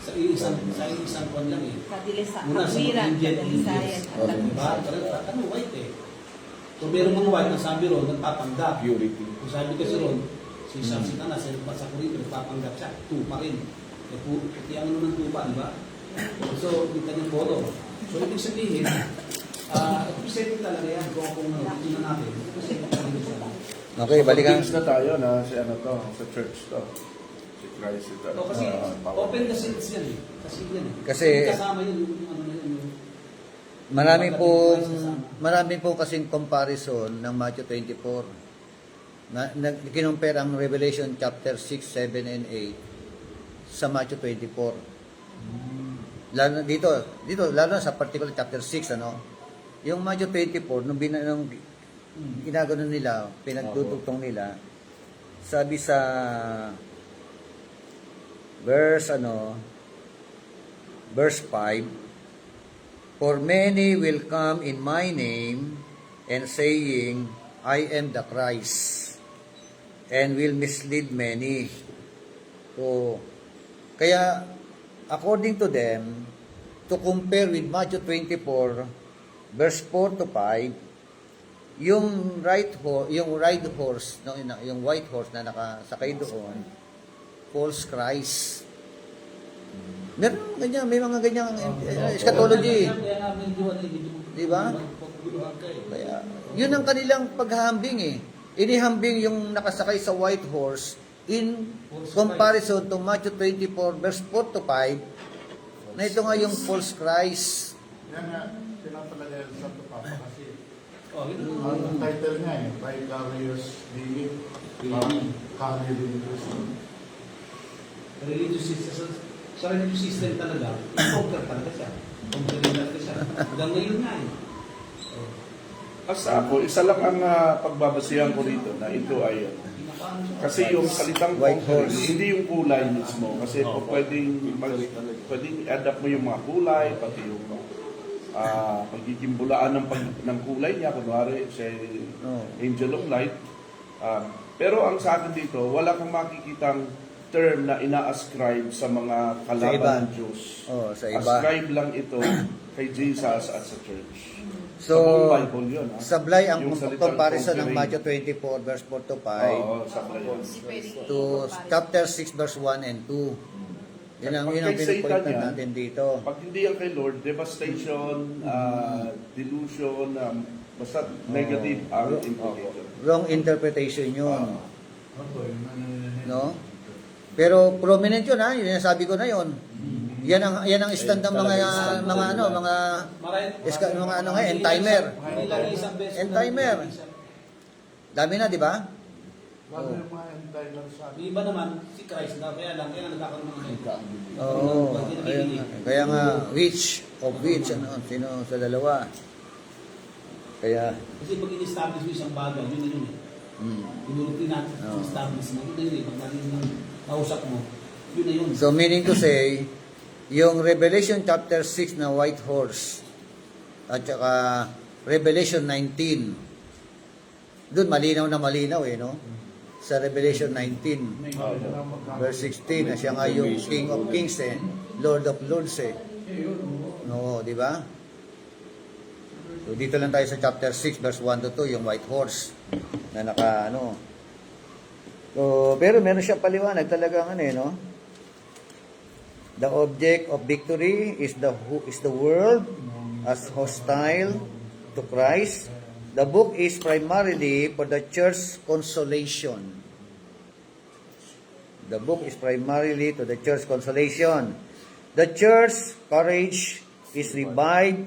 Sa isang kwan lang eh. Kadilisan, Muna sa katwiran, mga Indian kadalisayan, Indians. at Diba? Ano white eh. So meron mga white, ang sabi ron, nagpapanggap. Purity. Kung sabi kasi ron, si Satan sa Corinto, nagpapanggap siya. Tupa rin. Kaya ano ng tupa, di ba? So, yung kanyang photo. So, ibig sabihin, representing talaga yan. Kung tingnan natin, representing talaga siya. Okay, balikan. Things na tayo na si ano to, sa church to. Si Christ ito. O, kasi open kasi yan eh. Kasi yan eh. Kasi- kasama yun, yung ano na yun. Marami po kasing comparison ng Matthew 24. Kinumpare ang Revelation chapter 6, 7, and 8 sa Matthew 24. Lalo lalo na sa particular chapter 6, ano? Yung Matthew 24, nung ginagano nila, pinagtutugtong nila, sabi sa verse 5, "For many will come in my name, and saying, I am the Christ, and will mislead many." So, kaya, according to them, to compare with Matthew 24, verse 4 to 5, yung ride horse, no, yung white horse na nakasakay doon, false Christ. Meron ganyan, may mga ganyang eschatology. Kaya nga medyo ano eh, medyo Di ba? pagbiluhan ka eh. Kaya, yun ang kanilang paghahambing eh. Inihambing yung nakasakay sa white horse in comparison to Matthew 24 verse 4 to 5 na ito nga yung false Christ. Yan nga, pinapalagay ang Santo Papa kasi Oh, yun. ang title niya eh, Vicarious Living, Carry in Christ. Religious system. Sa religious system talaga, conquer talaga siya. Conquer talaga siya. Hanggang ngayon nga eh. Asa ako, isa lang ang pagbabasihan ko rito na ito ay kasi yung salitang White conquering, horse. hindi yung kulay mismo. Kasi po pwedeng i-adapt mo yung mga kulay, pati yung pagkikimbulaan ng kulay niya. Kunwari, siya Angel of Light. Pero ang sa akin dito, wala kang makikitang term na ina-ascribe sa mga Sa iba. kalaban ng Diyos. Oh, sa iba. Ascribe lang ito kay Jesus at sa church. So, sa buong Bible yun. sablay ang Yung salitang comparison ng conquering. Matthew 24 verse 4 to 5 Oo, sablay yun. to chapter 6 verse 1 and 2. Yun ang Pag kay Satan pinupoint yan, natin dito. Pag hindi yan kay Lord, devastation, delusion, basta negative ang implication. Wrong interpretation yun. Opo, yung No? Pero prominent yun ha, yun yung sabi ko na yun. Yan ang stand ng mga end timer. Hindi lang isang beses. End timer. Dami na, di ba? Lalo yung mga end-timer sa Yung iba naman, si Christ na, kaya lang, kaya nagkakaroon ng mga Oo. Kaya nga, which, sino sa dalawa? Kaya, Kasi pag in-establish mo isang bagay, yun na yun eh. Inurutin natin, Oo. establish mo, yun na yun eh. Pag natin yung kausap mo, yun na yun. so meaning to say, yung Revelation chapter 6 na white horse, at saka Revelation 19, doon malinaw na malinaw eh, no? Sa Revelation 19, verse 16, na siya nga yung King of Kings eh, Lord of Lords eh. No, di ba? So dito lang tayo sa chapter 6, verse 1 to 2, yung white horse na So, pero meron siyang paliwanag talagang no? The object of victory is the world as hostile to Christ. The book is primarily for the church consolation. The book is primarily to the church consolation. The church courage is revived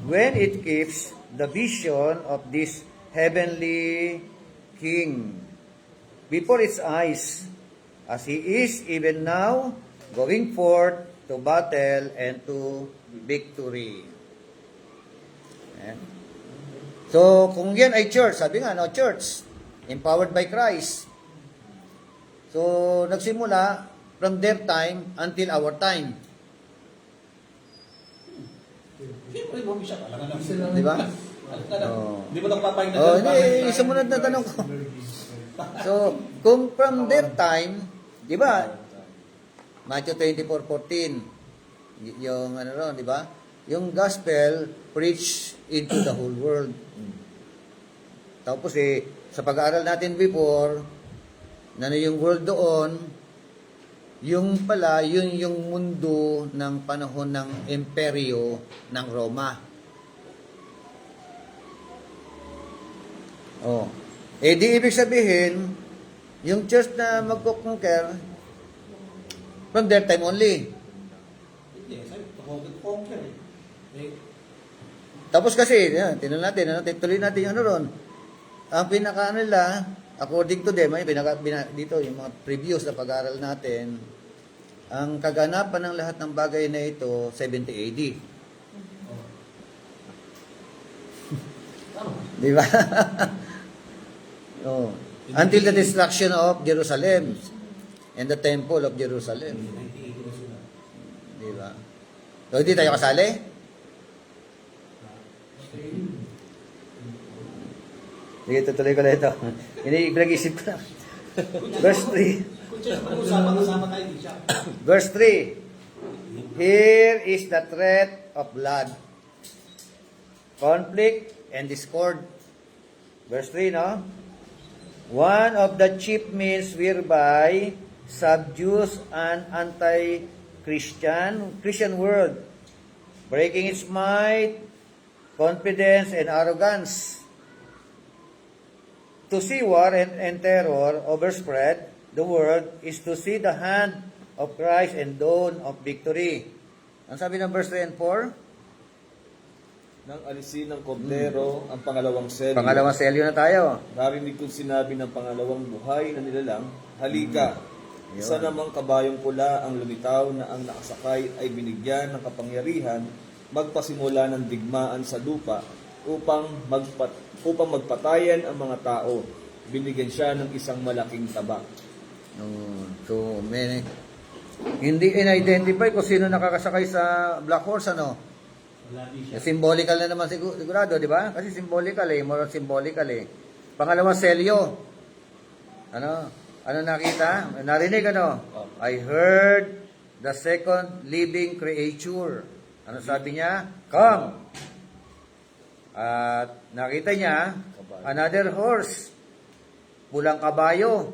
when it keeps the vision of this heavenly King before its eyes, as he is even now going forth to battle and to victory. So, kung yan ay church, sabi nga, church, empowered by Christ. So, nagsimula from their time until our time. Siyempre, bumi siya. Talaga naman. Di ba? Oh. Hindi mo lang papayag na Oh, ganun, hindi, sumunod na tanong ko. So, kung from their time, di ba? Matthew 24:14, yung ano ron, di ba? Yung gospel preach into the whole world. Tapos sa pag-aaral natin before, na yung world doon, yung pala, yun yung mundo ng panahon ng imperyo ng Roma. Oh. Eh di ibig sabihin, yung church na magko-conquer, from their time only. Hindi, sabi, conquer eh. Tapos kasi, yan, tinuloy natin, tuloy natin yung ano ron. Ang pinaka nila, according to them, dito, yung mga previous na pag-aaral natin, ang kaganapan ng lahat ng bagay na ito, 70 AD. Di ba? Oh. Until the destruction of Jerusalem and the temple of Jerusalem. Di ba? So, hindi tayo kasali? Sige, tutuloy ko na ito. Pinag-isip ko na. Verse 3. Kung siya pag-usapan, kasama tayo, di siya. Verse 3. Here is the threat of blood, conflict, and discord. Verse 3, no? One of the chief means whereby subdues an Christian world, breaking its might, confidence, and arrogance. To see war and terror overspread the world is to see the hand of Christ and dawn of victory. Ang sabi ng verse 3 and 4? Nang alisin ng kordero ang pangalawang selyo. Pangalawang selyo na tayo. Narinig kong sinabi ng pangalawang buhay na nilalang, halika, isa namang kabayong pula ang lumitaw na ang nakasakay ay binigyan ng kapangyarihan magpasimula ng digmaan sa lupa upang magpatayan ang mga tao. Binigyan siya ng isang malaking taba. So, hindi in-identify kung sino nakakasakay sa Black Horse, ano? Wala di siya. Symbolical na naman sigurado, di ba? Kasi symbolical more symbolical Pangalawang selyo. Ano nakita? Narinig I heard the second living creature. Ano sabi niya? Come. At nakita niya another horse. Pulang kabayo.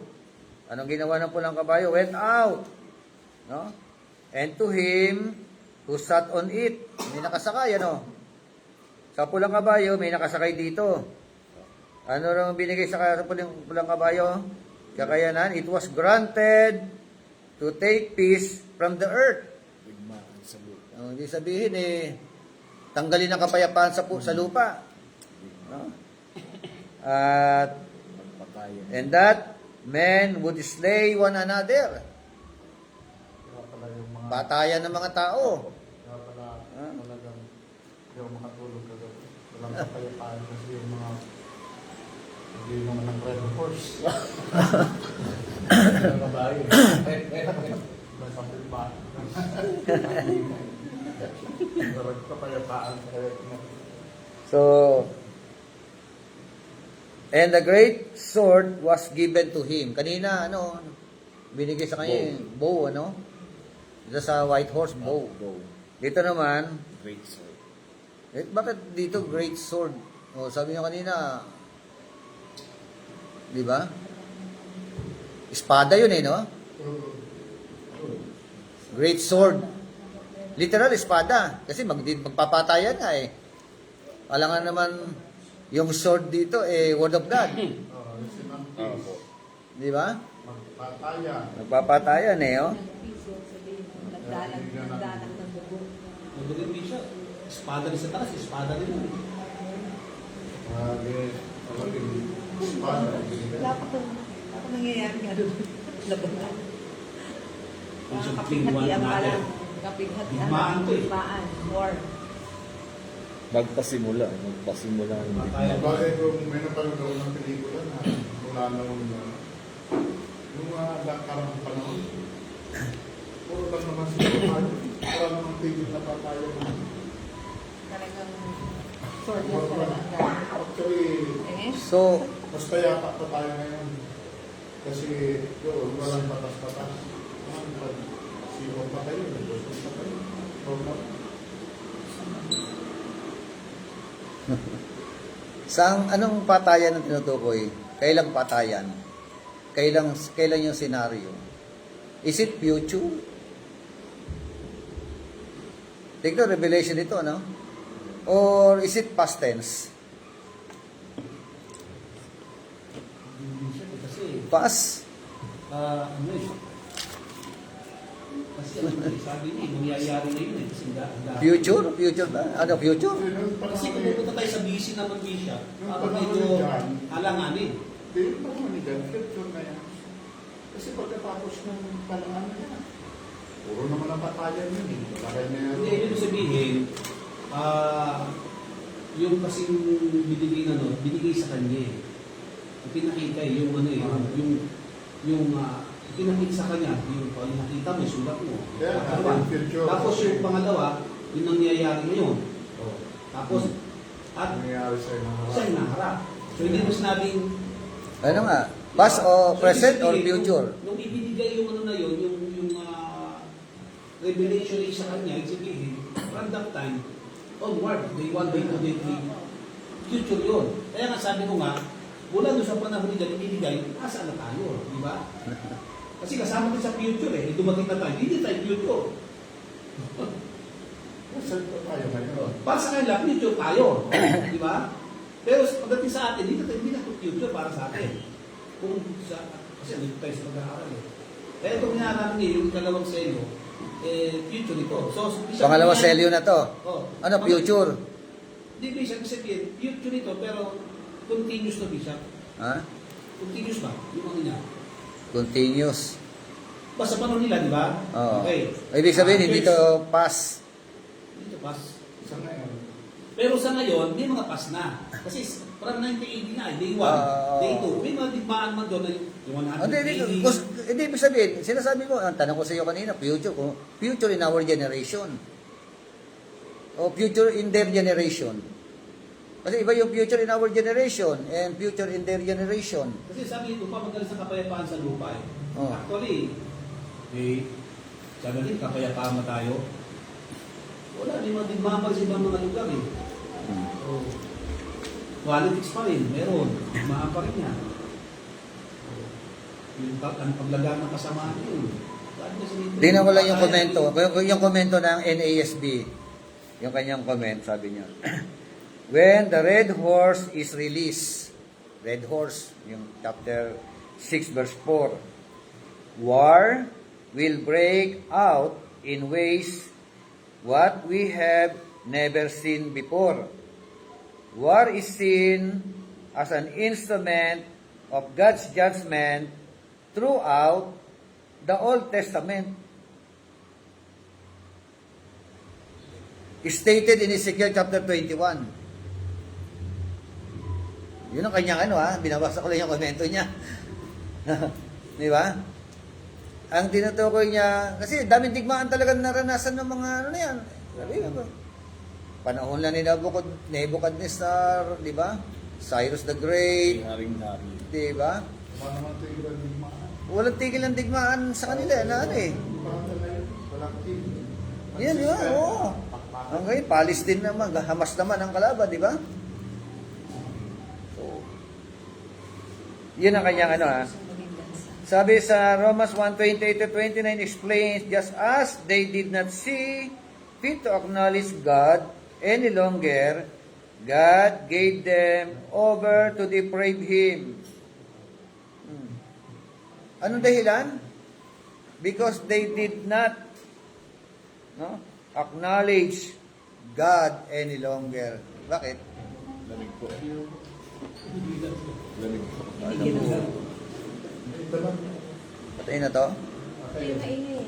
Anong ginawa ng pulang kabayo? Went out. No? And to him who sat on it. May nakasakay, Sa pulang kabayo, may nakasakay dito. Ano rin binigay sa pulang kabayo? Kakayanan, it was granted to take peace from the earth. Hindi sabihin tanggalin ang kapayapaan sa lupa. No? And that men would slay one another. Batayan ng mga tao. Kaya pala talagang hindi ako makatulog kagabi. Walang kapayapaan kasi yung mga hindi naman ng red horse. Ang babae. May kapayapaan. Walang kapayapaan kaya So, and the great sword was given to him. Kanina, binigay sa kanya bow, Dito sa white horse, bow. Dito naman, Great sword. bakit dito great sword? Sabi niyo kanina, di ba? Espada yun no? Great sword. Literal, espada. Kasi magpapatayan nga Alangan naman, yung sword dito, word of God. Di ba? magpatayan. Magpapatayan Nagdalang ng dugo. Nagdalang din siya. Espada rin sa taas, espada rin. Talagang espada. Wala pa nangyayari nga doon. Labanan. Kapighatian pala. Kapighatian. Digmaan to Digmaan. War. Magpasimula ng Bagay kung may napanood ako ng pelikula na mula nung yung karang panahon. Puro lang naman sila. Wala namang tigil na papaya. Talagang short lang talaga ang gamit. Actually, Eh? So, mas payapa pa tayo ngayon. Kasi doon, walang batas-batas. Pag sino pa kayo, gusto pa kayo. Problem. anong patayan ang tinutukoy? Kailang patayan? Kailan yung senaryo? Is it future? Tignan, revelation ito, no? Or is it past tense? Kasi, Past? ano eh. Kasi ano eh, sabi niya, mangyayari na yun eh. Kasi Future? Future ba? Ano, future? Kasi kung pupunta tayo sa busy naman, Bishop, Yung parang panahon medyo ni John. alanganin. Hindi yung panahon ni John, future na yan. Kasi pagkatapos ng panahon na yan, puro naman ang patayan yun eh. Patay na yan. Hindi, ibig sabihin, yung kasing binigay sa kanya eh. Yung pinakita eh, yung ano eh, yung pinakita sa kanya, yung nakita mo, sulat mo. Kaya Pangalawa. yung future. Tapos yung pangalawa, yung nangyayari ngayon. Tapos, at Nangyayari sa'yo ng siya yung naharap. So hindi mo sinabing, Ano nga? Past o so, present ibig or sabihin, future? Nung ibinigay yung ano na yun, yung revelation ay sa kanya, ibig sabihin, from that time, onward, day 1, day 2, day 3, future yun. Kaya nga sabi ko nga, mula doon sa panahon nila ibinigay, asa na tayo, di ba? Kasi kasama din sa future eh, dumating na tayo, hindi tayo future. Saan pa tayo ngayon? Para sa kanila, future tayo, di ba? Pero pagdating sa atin, hindi na future para sa atin. Kung sa, kasi hindi tayo sa pag-aaral eh. Kaya itong hinahanap niya, yung ikalawang selyo, future ito. So, Pangalawang selyo na to. Oh. Ano, future? Hindi, Bishop, kasi future ito, pero continuous na, Bishop. Ha? Continuous ba? Yung ano niya. Continuous. Basta panahon nila, di ba? Oo. Okay. Ibig sabihin, hindi First, to past. Dito, pass. Sa ngayon. Pero sa ngayon, may mga pass na. Kasi from 1980 na, day 1, day 2. May mga digmaan man doon na yung 180. Hindi, ibig sabihin, sinasabi mo, ang tanong ko sa iyo kanina, future in our generation. O future in their generation. Kasi iba yung future in our generation and future in their generation. Kasi sabi ito pa, magaling sa kapayapaan sa lupa eh. Oh. Actually, sabi din, kapayapaan na tayo. Wala, di magdigmaan sa ibang mga lugar eh. So, politics pa rin, meron. Digmaan pa rin yan. Yung paglagaan ng kasamaan yun. Tingnan ko lang yung komento. Yung komento ng NASB. Yung kanyang comment, sabi niya. When the red horse is released, red horse, yung chapter 6 verse 4, war will break out in ways what we have never seen before. War is seen as an instrument of God's judgment throughout the Old Testament. Stated in Ezekiel chapter 21. Yun ang kanyang binabasa ko lang yung komento niya. Di ba? Ang tinutukoy niya, kasi daming digmaan talaga naranasan ng mga na yan. Sabi ko, panahon lang ni Nebuchadnezzar, di ba? Cyrus the Great, Haring-hari. di ba? Wala naman tigil ang digmaan. Walang tigil ang digmaan sa kanila, Parang ngayon, walang tigil. Yan, oo. Hanggang Palestine naman, Hamas naman ang kalaban, di ba? So, yun ang kanyang Sabi sa Romans 1:28-29 explains, just as they did not see fit to acknowledge God any longer, God gave them over to deprave Him. Anong dahilan? Because they did not acknowledge God any longer. Bakit? Lamig po. Lamig po. Ito lang. Patayin na to? Yung maingay.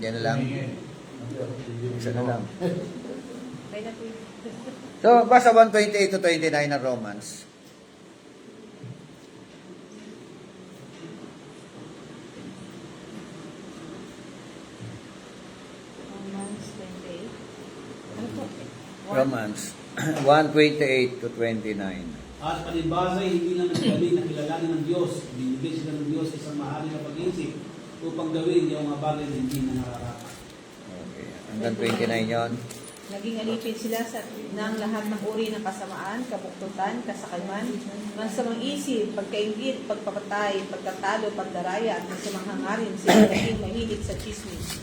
Yan na lang. Isa na lang. Kaya na po yun. So, basa 1:28-29 ng Romans. Romans 1:28 to 29. At palibasay, hindi naman kami na kilalanin ng Diyos. Binigyan sila ng Diyos sa isang mahali na pag-iisip upang gawin yung mga bagay na hindi na nararapat. Okay. Hanggang 29 yon. Naging alipin sila ng lahat ng uri ng kasamaan, kabuktutan, kasakaiman, masamang isip, pagkaingit, pagpapatay, pagtatalo, pagdaraya, at masamang hangarin. Sila naging mahilig sa chismis.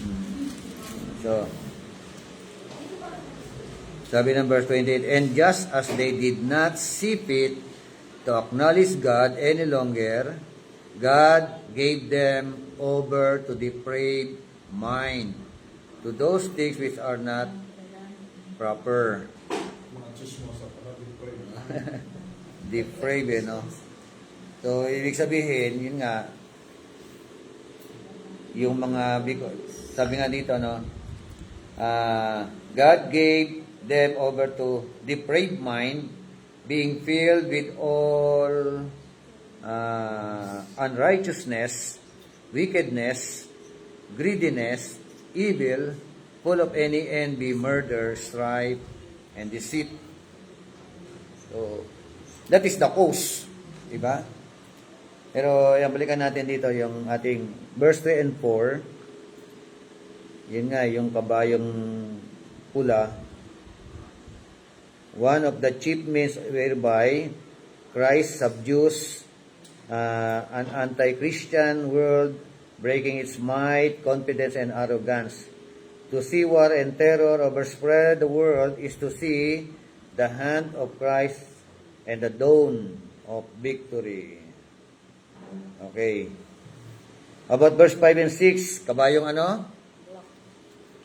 So, sabi ng verse 28, and just as they did not see fit to acknowledge God any longer, God gave them over to depraved mind, to those things which are not proper. Mga chismosa pala dito. Depraved, no? So, ibig sabihin, yun nga, yung mga, sabi nga dito, no, God gave them over to depraved mind, being filled with all unrighteousness, wickedness, greediness, evil, full of any envy, murder, strife, and deceit. So, that is the cause. Diba? Pero, yan, balikan natin dito yung ating verse 3 and 4. Yun nga, yung kabayong pula. One of the chief means whereby Christ subdues an anti-Christian world, breaking its might, confidence, and arrogance. To see war and terror overspread the world is to see the hand of Christ and the dawn of victory. Okay. About verse 5 and 6, kabayong ano?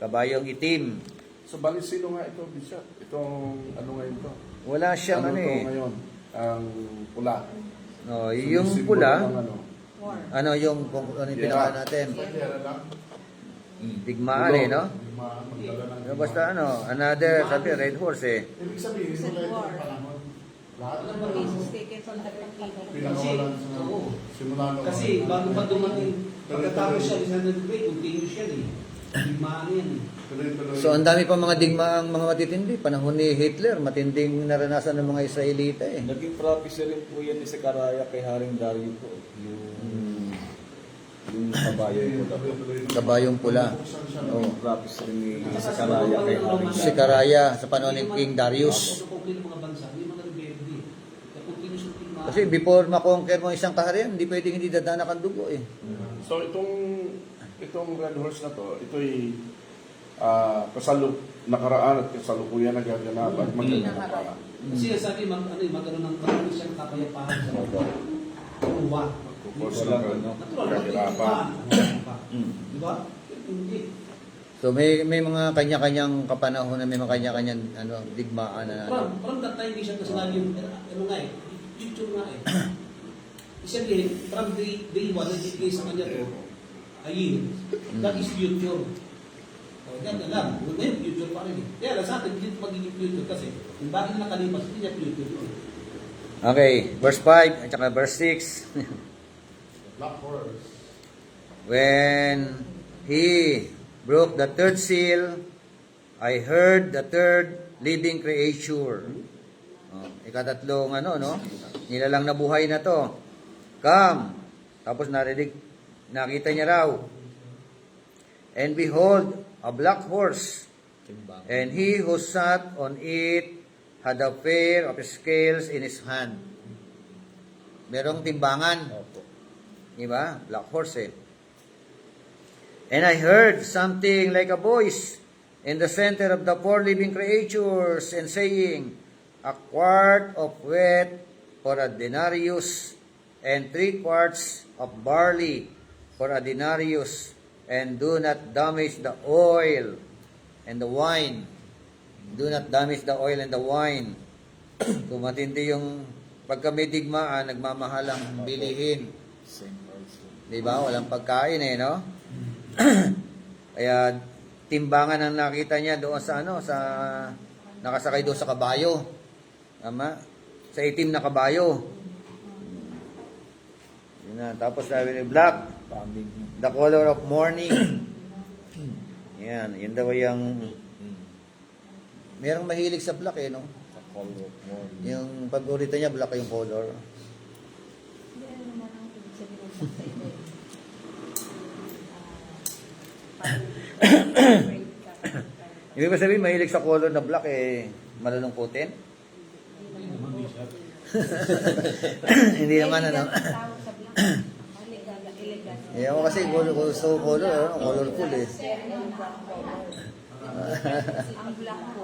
Kabayong itim. So, bali sino nga ito, Bishop? Itong ano ngayon to? Wala siyang ano to eh. ngayon? Ang pula. No, So, yung simbolo pula, ng ano? War. ano yung kung ano yung Yeah. pinaka natin? Pagkira lang. Digmaan eh, no? Magdala ng Pero basta ano, another, sabi, red horse eh. Ibig sabihin, Civil mula War. itong panahon, lahat ng The cases taken from the Pilipino. pinakawalan sa Oo. simula noon. Kasi bago pa dumating, pagkatapos siya, isa na debate, continuous yan eh. Digmaan yan eh. Tuloy-tuloy. So, ang dami pa mga digmaang mga matitindi. Panahon ni Hitler, matinding naranasan ng mga Israelita eh. Naging prophecy rin po yan ni Sekaraya kay Haring Dario po. Yung kabayan po. Kabayong pula. Buksan siya. Oo. Yung prophecy rin ni Sekaraya kay Haring Si Karaya sa panahon ni King Darius. Sa ng mga bansa, may mga rebelde. Kaya continuous yung digmaan. Kasi before makonquer mo isang kaharian, hindi pwedeng hindi dadanak ang dugo eh. So, itong red horse na to, ito'y nakaraan at kasalukuyan na gaganap at magandang pa. Kasi sabi, magkaroon ng marami siyang kapayapahan sa mga tuwa. Kukos ng Natural, kahirapan. Di ba? Hindi. So may mga kanya-kanyang kapanahon na may mga kanya-kanyang digmaan na From that time, siya kasi sinabi yung, ano nga eh, future nga eh. Sabihin, from day one, nagigay sa kanya to, ayun, that is future. O, yan na lang. Ngayon, future pa rin eh. Kaya lang sa atin, hindi magiging future kasi, yung bakit na nakalipas, hindi niya future yun. Okay, verse 5 at saka verse 6. Black horse. When he broke the third seal, I heard the third living creature. Oh, ikatatlong nilalang na buhay na to. Come. Tapos nakita niya raw. And behold, a black horse. And he who sat on it had a pair of scales in his hand. Merong timbangan. Diba? Black horse eh. And I heard something like a voice in the center of the four living creatures and saying, a quart of wheat for a denarius, and 3 quarts of barley for a denarius, and do not damage the oil and the wine. Do not damage the oil and the wine. Kung matindi yung pagka may digmaan, nagmamahalang bilihin. Diba? Walang pagkain eh, no? Kaya timbangan ang nakita niya doon sa sa nakasakay doon sa kabayo. Tama? Sa itim na kabayo. Yun na. Tapos sabi ni black, the color of mourning. Yan. Yun daw yung Merong mahilig sa black eh, no? Yung paborito niya, black yung color. Hindi, ano naman ang ibig sabihin ng black sa iba eh. Afraid ka. Ibig ba sabihin, mahilig sa color na black eh, malulungkutin? Hindi naman, ano? Tawag sa black. Elegant. Ako kasi gusto ko color, ano? Colorful eh. Ang black po.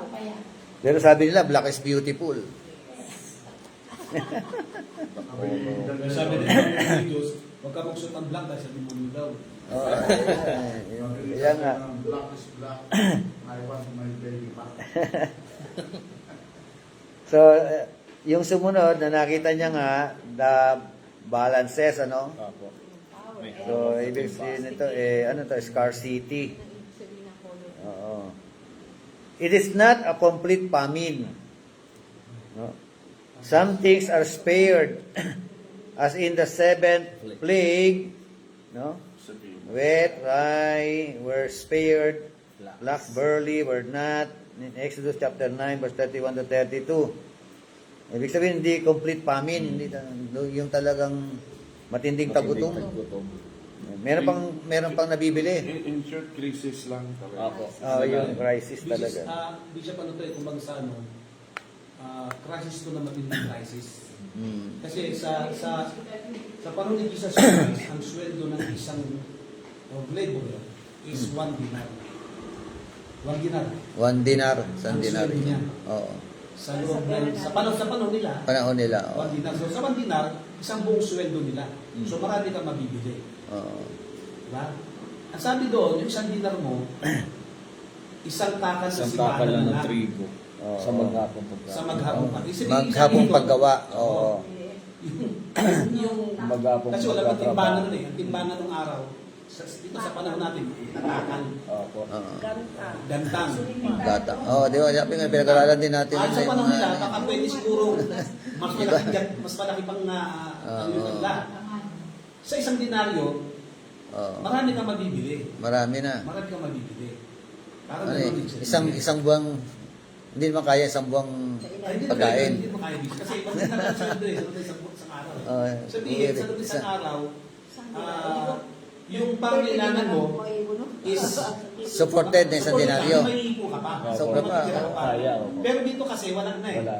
Pero sabi nila, black is beautiful. Sabi nila, Diyos, huwag ka magsuot ng black dahil sabi mo daw. Oo. Yan nga. Black is black. I want my baby back. So, yung sumunod na nakita niya nga, the balances, ano? So, ibig sabihin nito, ano to, scarcity. Ang ibig sabihin ng color. Oo. It is not a complete famine. No? Some things are spared, as in the 7th plague, no? Wheat, rye were spared, black barley were not. In Exodus chapter 9, verse 31 to 32. Ibig sabihin, hindi complete famine, hindi yung talagang matinding tagutom. Meron pang nabibili. In short, crisis lang. Yung crisis talaga. Hindi siya paano tayo, kumbaga sa ano, crisis to na matinding crisis. Kasi sa panahon ni Jesus Christ, ang sweldo ng isang laborer is 1 dinar. 1 dinar. 1 dinar, isang Ang dinar. sweldo niya. Oo. Sa loob ng, sa panahon nila, Panahon nila. 1 dinar. So sa 1 dinar, isang buong sweldo nila. So marami kang mabibili. Oo. Diba? Ang sabi doon, yung 1 dinar mo, isang takal sa simbahan lang ng lang. trigo. Oo. Sa maghapong pagkain. Sa maghapong pagkain. Maghapong paggawa. Oo. yung Maghapong kasi wala pang pagtatrabaho. timbangan nun eh. Ang timbangan ng araw, dito sa panahon natin, tatakan, Opo. Oo. gantang. Gata. Oo, di ba? Sabi nga, pinag-aralan din natin. At sa yung panahon nila, mga- baka pwede siguro mas malaki pang ano yung kanila. Sa isang denaryo, Oo. marami kang mabibili. Marami na. Marami kang mabibili. Parang Ano eh, ganun din siya. isang buwang, hindi naman kaya isang buwang Ay, hindi pagkain. Hindi mo kaya bis. Kasi pag nagkakaroon sa Andre, sa araw. Oo, Sabihin, sa loob isang araw, yung pangailangan mo is supported na isang denaryo. May ipo ka pa. Sobra pa. Matitira ka pa. Kaya, oo. Pero dito kasi wala na eh. Wala.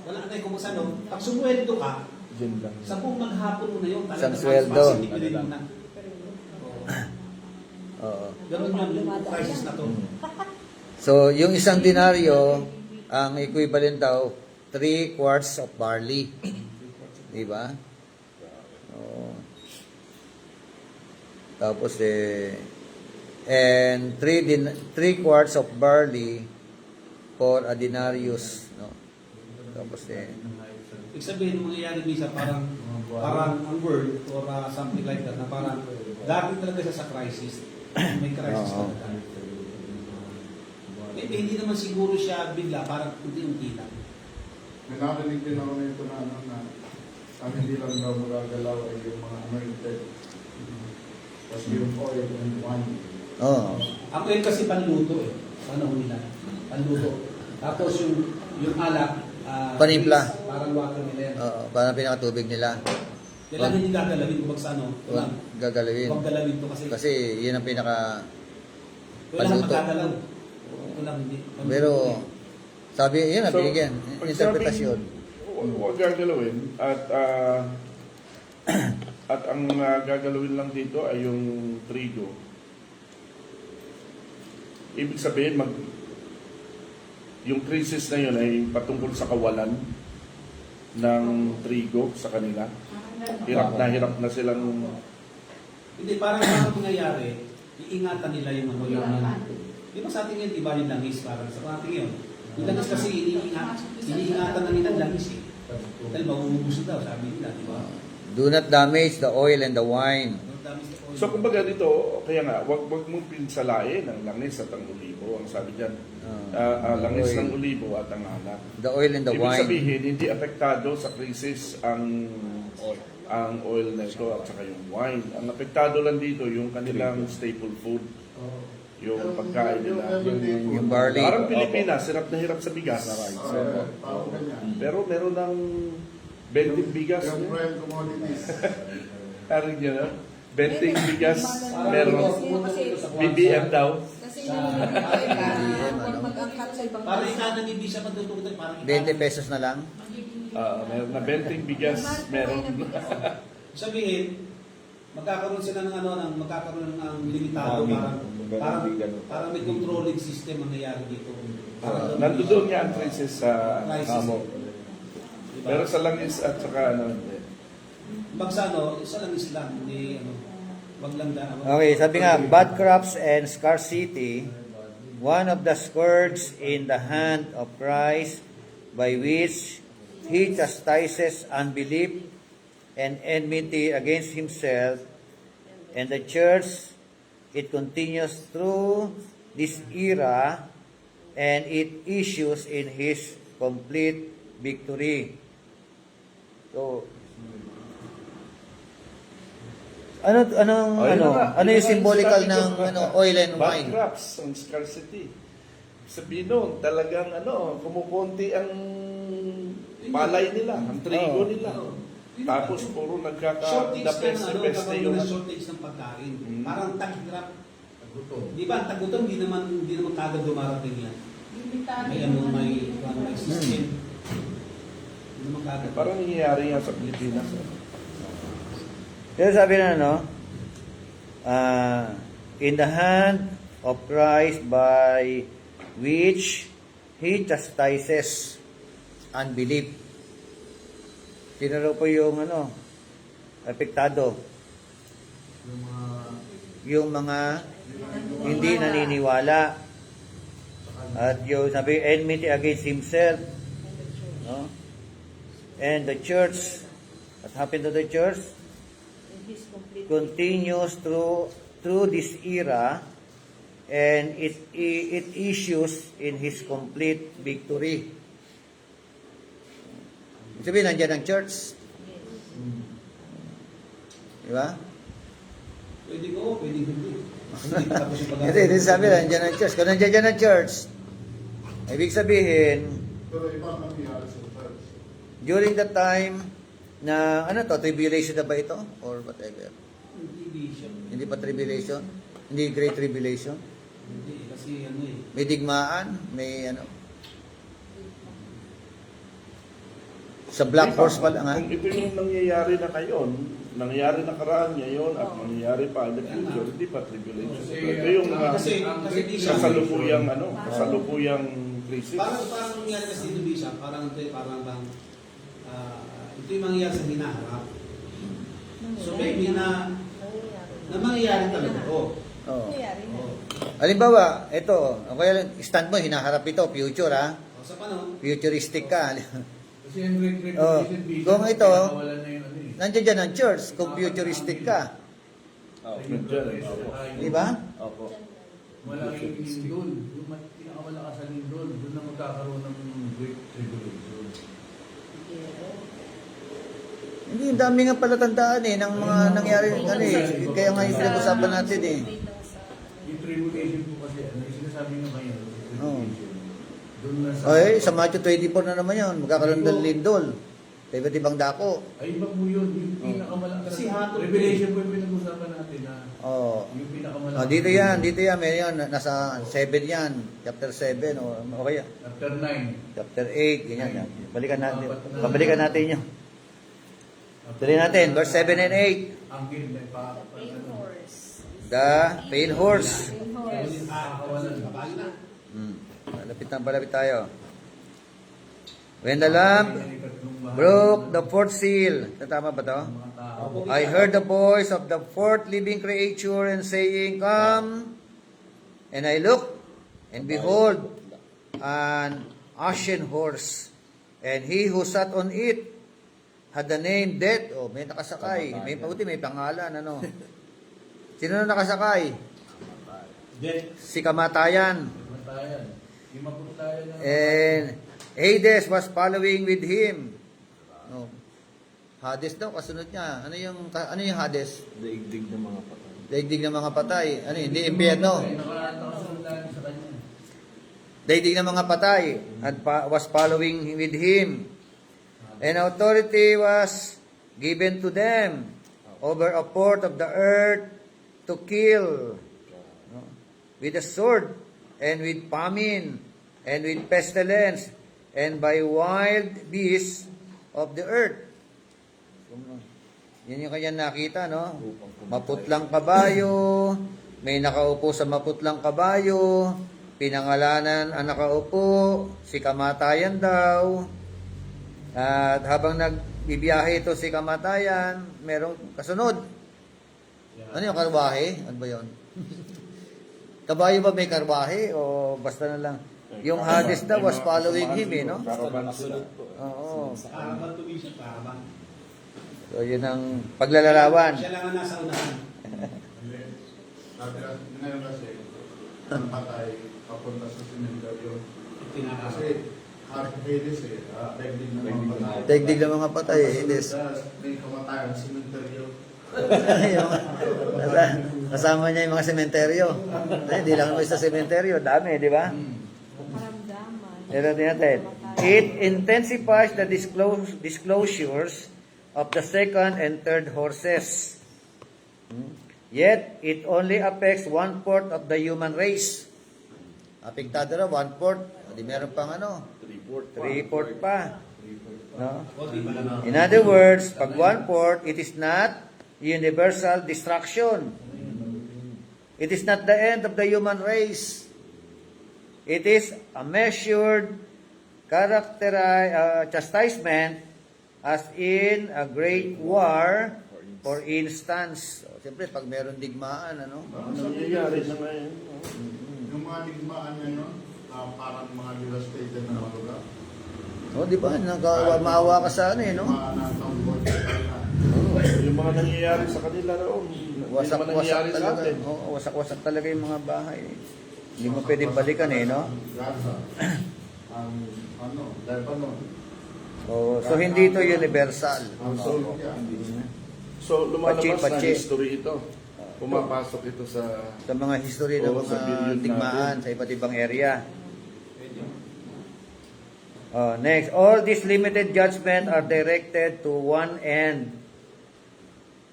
Wala na eh. Kung saan, pag sumweldo ka, Diyan lang. sa buong maghapon mo na yun. Isang sweldo. Masipilin mo na. Oo. Ganun yun, yung crisis na to. So, yung isang denaryo, ang equivalent daw, 3 quarts of barley. Di ba? Oo. Tapos and 3 quarts of barley for a denarius, no? Tapos Ibig sabihin, mangyayari misa parang ang word or something like that na parang dahil talaga siya sa crisis. May crisis Oo. talaga. Hindi naman siguro siya bigla, parang unti-unti lang. May narinig din ako nito na ano na ang hindi lang daw magagalaw ay yung mga anointed. Tapos yung oil and wine. oh, Ang oil kasi panluto eh. Panahon nila. Panluto. Tapos yung alak, Panimpla. parang watermelon. oo, parang pinakatubig nila. Kailangan hindi gagalawin kung sa ano. Huwag gagalawin. Huwag galawin to kasi. Kasi yun ang pinaka Wala paluto. magagalaw. Ito lang hindi. Pero sabi, yun ang So, binigyan. pag Interpretasyon. sabing, huwag gagalawin at ang gagalawin lang dito ay yung trigo. Ibig sabihin, yung crisis na yun ay patungkol sa kawalan ng trigo sa kanila. Hirap na silang Hindi, parang mangyayari, iingatan nila yung ano yung di ba sa atin yun, di ba yung langis parang sa atin yun. Yung langis kasi iniingatan na nilang langis eh. Dahil mauubos daw, sabi nila, di ba? Do not damage the oil and the wine. So kumbaga dito, kaya nga, wag mong pinsalain ang langis at ang olibo. Ang sabi diyan, langis oil. ng olibo at ang alak. The oil and the Ibig wine. sabihin, hindi apektado sa krisis ang oil na ito at saka yung wine. Ang apektado lang dito yung kanilang staple food. yung pagkain nila. Yung barley. Parang Pilipinas, hirap na hirap sa bigas. Parang ganyan. Pero meron ng 20 bigas. Yung prime commodities. Parang yun, no? 20 bigas, meron Kasi BBM daw. Kasi yung mag-angkat sa ibang Parang ikada ni Bishop ang tutukoy, parang 20 pesos na lang. Meron na 20 bigas, meron. Sabihin, magkakaroon sila magkakaroon ng limitado, parang may controlling system ang nangyayari dito. Nandoon nga ang crisis sa Crisis. amo. Diba? Pero sa langis at saka hindi. Bagsa isa lang Islam, hindi wag lang Okay, sabi nga, bad crops and scarcity, one of the scourges in the hand of Christ by which he chastises unbelief and enmity against himself and the church. It continues through this era and it issues in his complete victory. So, ano yung symbolical ng oil and Bad wine? crops and scarcity. Sabihin nun, talagang kumukunti ang palay nila, ang trigo nila. Tapos puro shortage nagkaka-the-best yung shortage ng pagkain. Mm. Parang taghirap. Di ba, ang tagutom, hindi naman kagad dumarating yan. May system. Hindi naman kagad. parang nangyayari nga sa Pilipinas. Pero sabi na, in the hand of Christ by which he chastises unbelief. Sino po yung apektado? Yung mga hindi naniniwala. At yung sabi, enmity against himself. No? And the church, what happened to the church? Continues through this era and it issues in his complete victory. Sabihin, nandiyan ang church. Di ba? Pwede ko, pwede hindi. Hindi tapos yung Kasi ito sabi, nandiyan ang church. Kung nandiyan ang church, ibig sabihin, Pero iba nangyayari sa church. during the time na, tribulation na ba ito? Or whatever? Hindi siya. Hindi pa tribulation? Hindi great tribulation? Hindi, kasi May digmaan? May sa black horse pa lang, ha? Kung ito yung nangyayari na ngayon, nangyayari na karaan ngayon at mangyayari pa in the future, hindi pa tribulation. Ito yung kasi kasalukuyang crisis. parang nangyari kasi dito Bishop, parang bang ito yung mangyayari sa hinaharap. So maybe na mangyayari talaga ito. Oo. nangyayari na. Halimbawa, ito, kaya stand mo, hinaharap ito, future, ha? Sa panahon, Futuristic ka. Kasi yung great Oh, revolution, Bishop, kung ito, pinakawalan na yung nandiyan dyan ang church, kung futuristic ka. Nandiyan. Di ba? Opo. Walang yung lindol. Yung pinakamalakas sa lindol, doon na magkakaroon ng great revolution. Hindi, ang dami nga pala tandaan ng mga nangyari. Kaya nga yung pinag-usapan natin Yung tribulation po kasi, yung sinasabi nyo ngayon, tribulation. Doon na sa... Ay, sa Matthew 24 na naman yun, magkakaroon ng lindol. Iba't ibang dako. Ay, iba po yun. Yung pinakamalakas. Kasi hatol. Revelation po yung pinag-usapan natin na yung pinakamalakas. Dito yan, may yan, nasa 7 yan, chapter 7, o kaya, Chapter 9. chapter 8, ganyan. Pabalikan natin yun. Dali natin, verse 7 and 8. Ang game na The pale horse. kapag na. Malapit tayo. When the lamb broke the fourth seal. Tama ba to? I heard the voice of the fourth living creature and saying, Come. And I looked, and behold, an ashen horse. And he who sat on it had the name Death. Oh, may nakasakay. May pangalan, Sino na nakasakay? Si Kamatayan. Matayan. Yung maputayan na... And Hades was following with him. No. Hades daw, kasunod niya. Ano yung Hades? Daigdig ng mga patay. Daigdig ng mga patay. Ano yun? Hindi impyerno. Nakaraan daigdig ng mga patay, and was following with him. And authority was given to them over a fourth of the earth to kill, no, with a sword, and with famine, and with pestilence, and by wild beasts of the earth. Yan yung kanya nakita, no? Maputlang kabayo, may nakaupo sa maputlang kabayo, pinangalanan ang nakaupo, si kamatayan daw. At habang nagbibiyahe ito si kamatayan, merong kasunod. Ano yung karwahe? Ano ba yun? Kabayo ba may karwahe? O basta na lang? Yung Hades daw was following him, eh, no? Oo. Habang tumisip pa, habang So, yun ang paglalarawan. siya lang ang nasa unahan. Ngayon kasi, ang patay papunta sa sementeryo. Tinatawag. Kasi, Hades eh, daigdig ng mga patay. Daigdig ng mga patay, Hades. May kamatayan, sementeryo. Kasama niya yung mga sementeryo. Hindi lang naman sa sementeryo, dami, di ba? Karamdaman. Pero natin, it intensifies the disclosures of the second and third horses. Yet, it only affects 1/4 of the human race. Apektado na 1/4. Hindi meron pang ano, 3/4 pa. No? In other words, pag 1/4, it is not universal destruction. It is not the end of the human race. It is a measured chastisement, as in a great war, for instance. So, siyempre, pag meron digmaan, ano? Nangyayari na ngayon. Yung mga digmaan niya, no? Parang mga devastated na mga lugar. O, di ba? Maawa ka sa ano, eh, no? Mga natambol sa kanila. Yung mga nangyayari sa kanila roon. Wasak-wasak talaga. Oo, wasak-wasak talaga yung mga bahay. Hindi mo pwedeng balikan, eh, no? Gaza. Ang, Lebanon. So hindi ito universal. Ang Syria. So, lumalabas na Pachi. history ito. Pumapasok ito sa... Sa mga history ng Oo, sa mga billion digmaan natin. sa iba't ibang area. Next, all these limited judgment are directed to one end,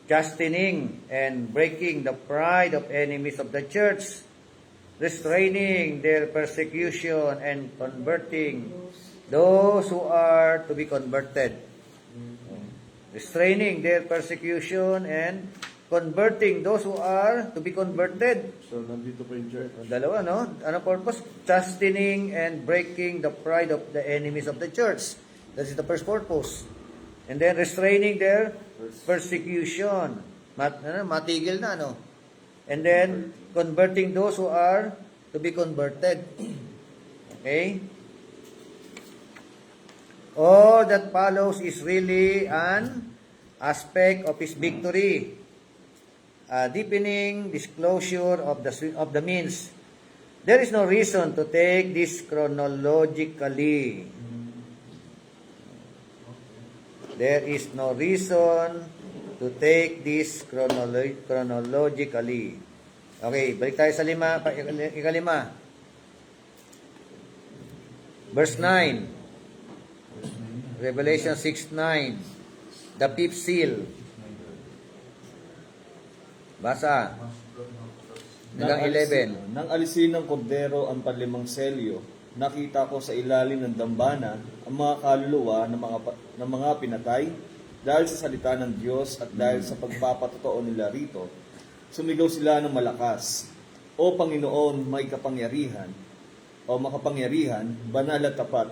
chastening and breaking the pride of enemies of the church, restraining their persecution and converting those who are to be converted. Restraining their persecution and converting those who are to be converted. So, nandito pa yung church. Dalawa, no? Ano purpose? Chastening and breaking the pride of the enemies of the church. That is the first purpose. And then restraining their persecution. Matigil na, no? And then converting those who are to be converted. Okay? All that follows is really an aspect of his victory. A deepening disclosure of the means. There is no reason to take this chronologically. There is no reason to take this chronologically. Okay, balik tayo sa ikalima. Verse 9. Revelation 6:9. The fifth seal. Basa. Hanggang 11. Nang alisin ng kordero ang panlimang selyo, nakita ko sa ilalim ng dambana ang mga kaluluwa ng mga pinatay dahil sa salita ng Diyos at dahil sa pagpapatotoo nila rito. Sumigaw sila ng malakas, O Panginoon, may kapangyarihan, o makapangyarihan, banal at tapat.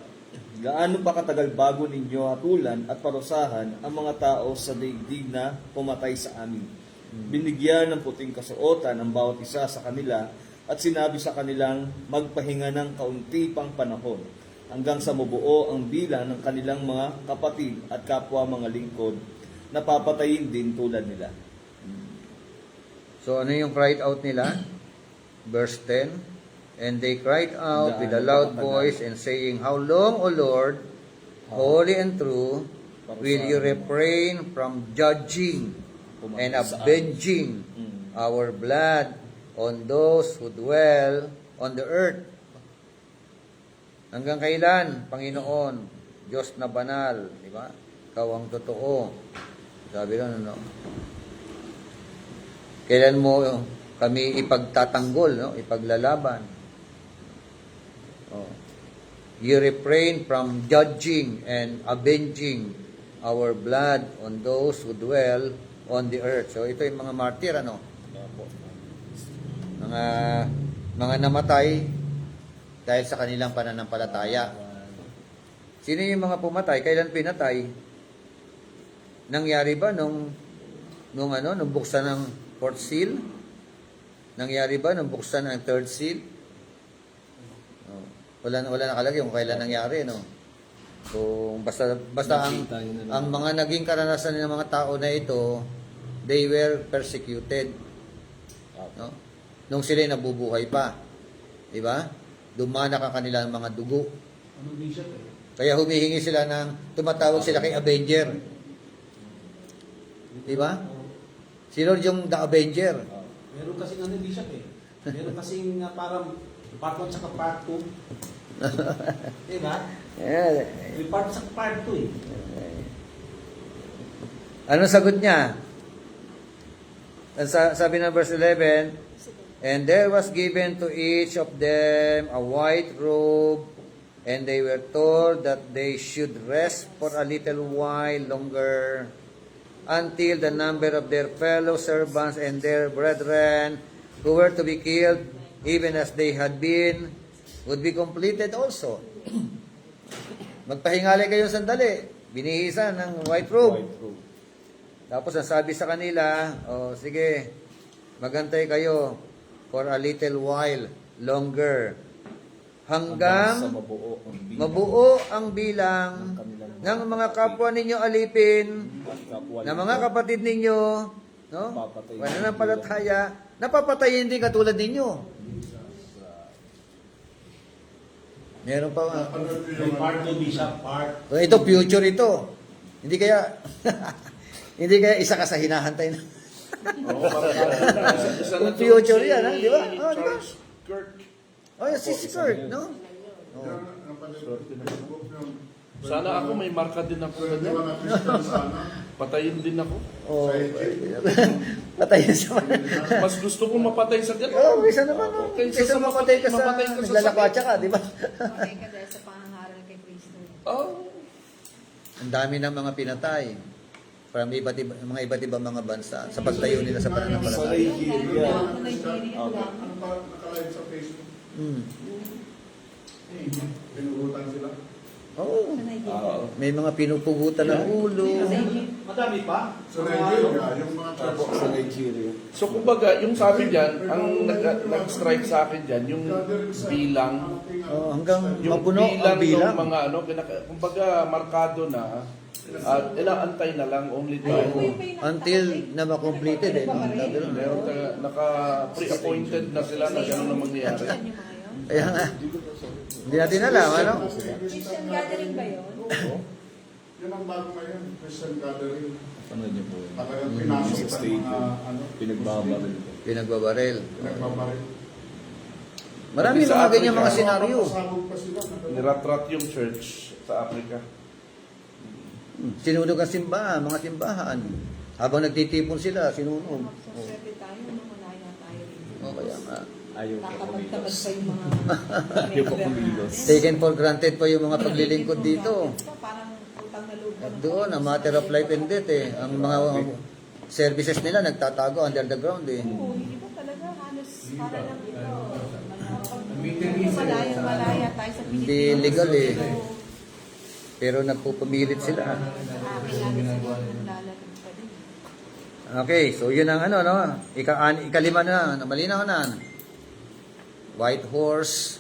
Gaano pa katagal bago ninyo hatulan at parusahan ang mga tao sa daigdig na pumatay sa amin? Binigyan ng puting kasuotan ang bawat isa sa kanila at sinabi sa kanilang magpahinga ng kaunti pang panahon hanggang sa mabuo ang bilang ng kanilang mga kapatid at kapwa mga lingkod na papatayin din tulad nila. So ano yung cried out nila? Verse 10. And they cried out with a loud voice and saying, How long, O Lord, holy and true, will you refrain from judging and avenging our blood on those who dwell on the earth? Hanggang kailan, Panginoon, Diyos na banal, di ba? Ikaw ang totoo. Sabi lang, ano? Kailan mo kami ipagtatanggol, no? Ipaglalaban. Oh. You refrain from judging and avenging our blood on those who dwell on the earth. So ito yung mga martir, ano? Mga namatay dahil sa kanilang pananampalataya. Sino yung mga pumatay? Kailan pinatay? Nangyari ba nung buksan ng fourth seal? Nangyari ba nung buksan ng third seal? Oh, wala nakalagay kung kailan nangyari, no? So basta ang mga naging karanasan ng mga tao na ito, they were persecuted. No? Nung sila nabubuhay pa. Di ba? Dumanak ang kanilang mga dugo. Anong bishop eh? Kaya humihingi sila tumatawag sila kay Avenger. Di ba? Sino yung The Avenger? Meron kasing ano bishop eh. Meron kasing parang part 1 at part 2. Diba? Yeah. May part sa part 2 eh. Ano sagot niya? Sabi ng verse 11, and there was given to each of them a white robe, and they were told that they should rest for a little while longer until the number of their fellow servants and their brethren who were to be killed, even as they had been, would be completed also. Magpahingali kayo sandali. Binihisan ng white robe. Tapos ang sabi sa kanila, sige, magantay kayo for a little while longer. Hanggang mabuo ang bilang ng mga kapwa ninyo alipin, ng mga kapatid ninyo, no? Pananampalataya, napapatayin din katulad ninyo. Meron pa May part 2 bishop, part. ito future ito. Hindi kaya hindi kaya isa ka sa hinahantay na. Oo, Kung future yan, ha? Di ba? Oh, di ba? Charles Kirk. Oh, yung si Skirt, no? Sana ako may marka din ako na Di ba na Christian sana? Patayin din ako. Oh, Sa Egypt. patayin sa Mas gusto kong mapatay sa ganun. Oh, isa naman, no? Kaysa Kaysa sa mapatay ka sa mapatay ka sa naglalakwatsa ka, di ba? Patay ka dahil sa pangangaral kay Kristo. Oh. Ang dami ng mga pinatay from mga iba't ibang mga bansa sa pagtayo nila sa Sa pananampalataya. Nigeria. Sa Nigeria lang. Ano pa nakalive sa Facebook? Hmm. Pinugutan sila. Oo. Sa Nigeria. May mga pinupugutan ng ulo. Madami pa. Sa Nigeria, yung mga church. Sa Nigeria. So kumbaga, yung sabi diyan, ang nag-strike sa akin diyan, yung bilang, Oh, hanggang yung mapuno ang bilang. ng mga kumbaga markado na at inaantay na lang only time. Until na ma-completed eh. No? Sabi rin, Meron pre-appointed na sila na gano'n na mangyayari. Yan yung mga yun. Kaya nga, hindi natin alam, ano? Christian gathering ba yun? Yun ang bago ngayon, Christian gathering. Ano niyo po yun? Talagang pinasok Sa sa state, mga pinagbabaril. Pinagbabaril. pinagbabaril. Marami Sa mga ganyan mga Africa, senaryo. Pasabog pa sila. Niratrat yung church sa Africa. Sinunog ang simbahan, mga simbahan. Habang nagtitipon sila, sinunog. So, swerte tayo, makulaya tayo rin. Oh, kaya nga. Ayaw ko Tatamad-tamad kumilos. pa yung mga Ayaw ko kumilos. Taken for granted pa yung mga paglilingkod dito. Parang utang na loob. At doon, a matter of life and death eh. Ang mga services nila nagtatago under the ground eh. Oo, hindi ba talaga halos para lang ito. Meeting is- Malaya tayo sa Pilipinas. Hindi legal eh. Pero nagpupumilit sila. Sa akin namin siguro lalagay pa din. Okay, so yun ang ano, no? Ikalima na, malinaw na. White horse.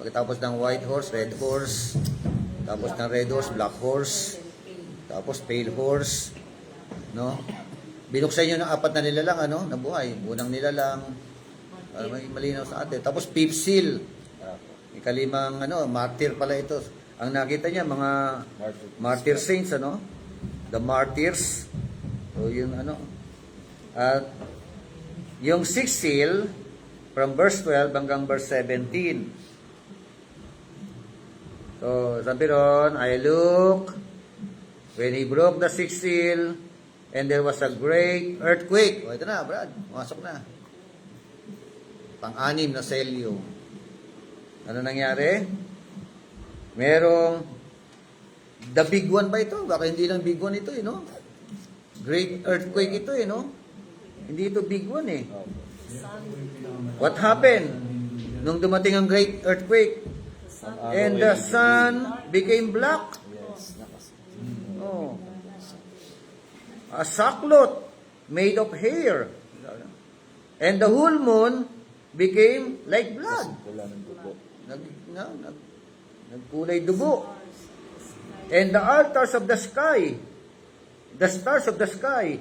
Pagkatapos ng white horse, red horse. Tapos ng red horse, black horse. Tapos pale horse. No? Binuksan nyo ng apat na nilalang, ano? Nabuhay. Unang nilalang. Para may malinaw sa atin. Tapos fifth seal. Ikalimang, ano, martyr pala ito. Ang nakita niya, mga martyr saints, ano? The martyrs. So, yun, ano. At, yung sixth seal, from verse 12 hanggang verse 17. So, sabi ron, I look, when he broke the sixth seal, and there was a great earthquake. O, ito na, Brad. Masok na. Pang-anim na selyo. Ano nangyari? Merong the big one ba ito? Baka hindi lang big one ito, no? Great earthquake ito, no? Hindi ito big one, eh. What happened? Nung dumating ang great earthquake, and the sun became black. Oh. A sackcloth made of hair. And the whole moon became like blood. Nagkulay dugo. And the altars of the sky, the stars of the sky,